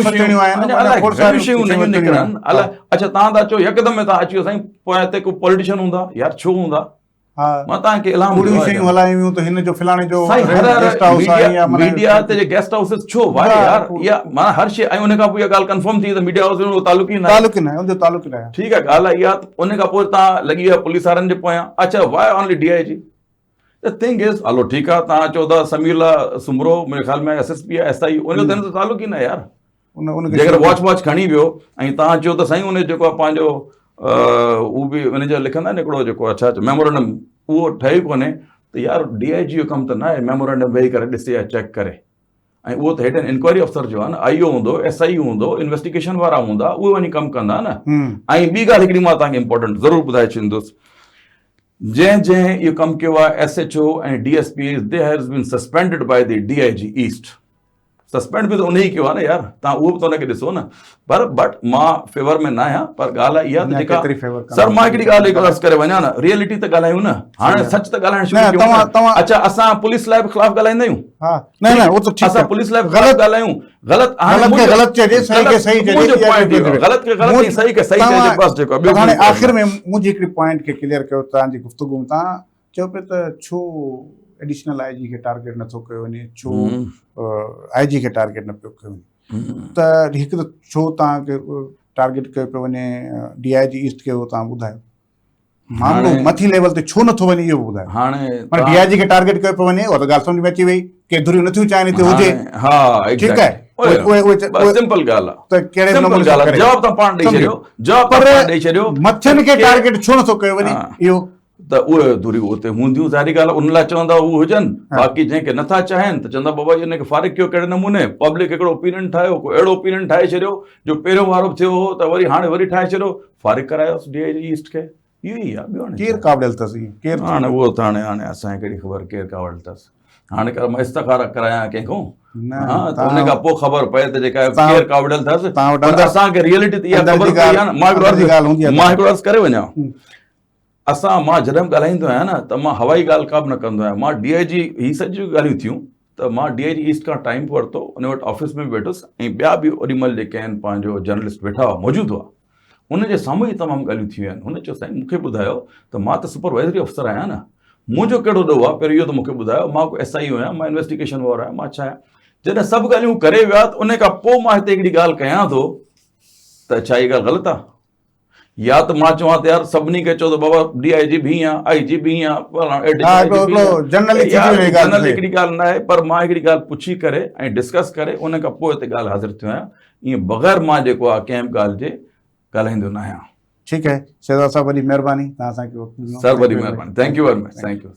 शयूं नयूं निकिरनि. अलाए, अच्छा तव्हां था चओ यकदम में तव्हां अची वियो साईं, पोइ हिते को पॉलिटिशियन हूंदा यार? छो हूंदा? मां तव्हांखे मीडिया ते गेस्ट हाउसेस छो? वारे यार, इहा माना हर शइ. ऐं उन खां पोइ इहा ॻाल्हि कंफर्म थी त मीडिया हाउस जो तालुक ई न आहे. ठीकु आहे, ॻाल्हि आहे इहा. उन खां पोइ तव्हां लॻी विया पुलिस वारनि जे पोयां. अच्छा, why only DIG? The thing is, hello ठीकु आहे, तव्हां चओ था समीला सुमरो मुंहिंजे ख़्याल में SSP आहे, SI, उनजो त हिन सां तालुक ई न आहे यार. जेकर वॉच खणी वियो ऐं तव्हां चओ त साईं उन जेको आहे पंहिंजो उहो बि उनजो लिखंदा आहिनि हिकिड़ो जेको छा मेमोरेंडम, उहो ठहे कोन्हे त यार DIG जो कमु त न आहे मेमोरेंडम वेही करे ॾिसे या चेक करे. ऐं उहो त हेठि इंक्वायरी अफसर जो आहे न. IO हूंदो, SI हूंदो, इन्वेस्टिगेशन वारा हूंदा, उहे वञी कमु कंदा न. ऐं ॿी ॻाल्हि हिकिड़ी मां तव्हांखे इंपॉर्टेंट ज़रूरु ॿुधाए छॾींदुसि. जंहिं इहो कमु कयो आहे SHO ऐं DSP, they has been suspended by the DIG east. Suspend बि त उन ई कयो आहे न यार, तव्हां उहो बि त हुनखे ॾिसो न। पर बट मां फेवर में न आहियां, पर ॻाल्हि आहे इहा त जेका सर मां हिकिड़ी ॻाल्हि हिकु अर्ज़ु करे वञा न, रियलिटी त ॻाल्हायूं न, हाणे सच त ॻाल्हाइण शुरू कयूं न। अच्छा असां पुलिस लाइ बि ख़िलाफ़ ॻाल्हाईंदा आहियूं?
हा न उहो त
असां पुलिस लाइ ग़लति ॻाल्हायूं, ग़लति
ग़लति चइजे, सही खे सही चइजे,
ग़लति खे ग़लति ऐं सही खे सही चइजे, बस जेको आहे।
हाणे आख़िर में मुंहिंजी हिकिड़ी पॉइंट खे क्लियर कयो तव्हांजी गुफ़्तगू। तव्हां चओ पिया त छो एडिशनल आई जी खे टारगेट नथो कयो वञे, छो आई जी खे टारगेट न पियो कयो वञे, त हिकु त छो तव्हांखे टारगेट कयो पियो वञे DIG ईस्ट खे, उहो तव्हां ॿुधायो। मामलो मथी लेवल ते छो नथो वञे इहो ॿुधायो।
हाणे
DIG खे टारगेट कयो पियो वञे, उहा त ॻाल्हि सम्झ में अची वई, केतिरियूं नथियूं चाहिनि हिते हुजे।
हा
ठीकु आहे,
सिंपल ॻाल्हि आहे,
त कहिड़े नमूने
जवाब तव्हां पाण ॾेई छॾियो, जवाब पाण ॾेई छॾियो।
मथियुनि खे टारगेट छो नथो कयो वञे इहो?
त उहे धुरियूं उते हूंदियूं, ज़ाहिरी ॻाल्हि आहे, उन लाइ चवंदा उहे हुजनि। बाक़ी जंहिंखे नथा चाहिनि त चवंदा बाबा जी हिनखे फारिग कयो कहिड़े नमूने, पब्लिक हिकिड़ो ओपिनियन ठाहियो, को अहिड़ो ओपिनियन ठाहे छॾियो जो पहिरियों वारो बि थियो हो त वरी हाणे वरी ठाहे छॾियो, फारिग करायोसि DIG ईस्ट खे। इहो ई आहे, ॿियो
केरु काबिल अथसि केरु?
हाणे उहो त हाणे असांखे कहिड़ी ख़बर केरु काबिल अथसि। हाणे कर मां इस्तखारा करायां कंहिंखो, त उन खां पोइ ख़बर पए त जेका केरु काबिल अथसि। असांखे रियलिटी त इहा ख़बर पई आहे न। मां हिकिड़ो अर्ज़ु करे वञा, मां जॾहिं बि ॻाल्हाईंदो आहियां न त मां हवाई ॻाल्हि का बि न कंदो आहियां। मां DIG ही सॼियूं ॻाल्हियूं थियूं त मां DIG ईस्ट खां टाइम वरितो, उन वटि ऑफिस में बि वेठुसि, ऐं ॿिया बि ओॾीमहिल जेके आहिनि पंहिंजो जर्नलिस्ट वेठा हुआ, मौजूदु हुआ, उनजे साम्हूं ई तमामु ॻाल्हियूं थियूं आहिनि। हुन चयो साईं मूंखे ॿुधायो त मां त सुपरवाइज़री अफ़सर आहियां न, मुंहिंजो कहिड़ो ॾोह आहे, पहिरियों इहो त मूंखे ॿुधायो। मां को SI आहियां, मां इन्वेस्टिगेशन वारो आहियां, मां छा आहियां? जॾहिं सभु ॻाल्हियूं करे विया त उन खां पोइ मां हिते हिकिड़ी ॻाल्हि कयां थो त छा इहा ॻाल्हि ग़लति आहे? या त मां चवां त यार सभिनी खे चओ त बाबा DIG बि हीअं आहे, IG बि हीअं आहे, जनरल हिकिड़ी ॻाल्हि न आहे। पर मां हिकिड़ी ॻाल्हि पुछी करे ऐं डिस्कस करे उन खां पोइ हिते ॻाल्हि हाज़िर थियो आहियां। ईअं बग़ैर मां जेको आहे कंहिं बि ॻाल्हि जे ॻाल्हाईंदो न आहियां।
ठीकु आहे शहज़ाद साहब, वॾी महिरबानी तव्हां असांखे।
सर वॾी महिरबानी, thank you very much, thank U.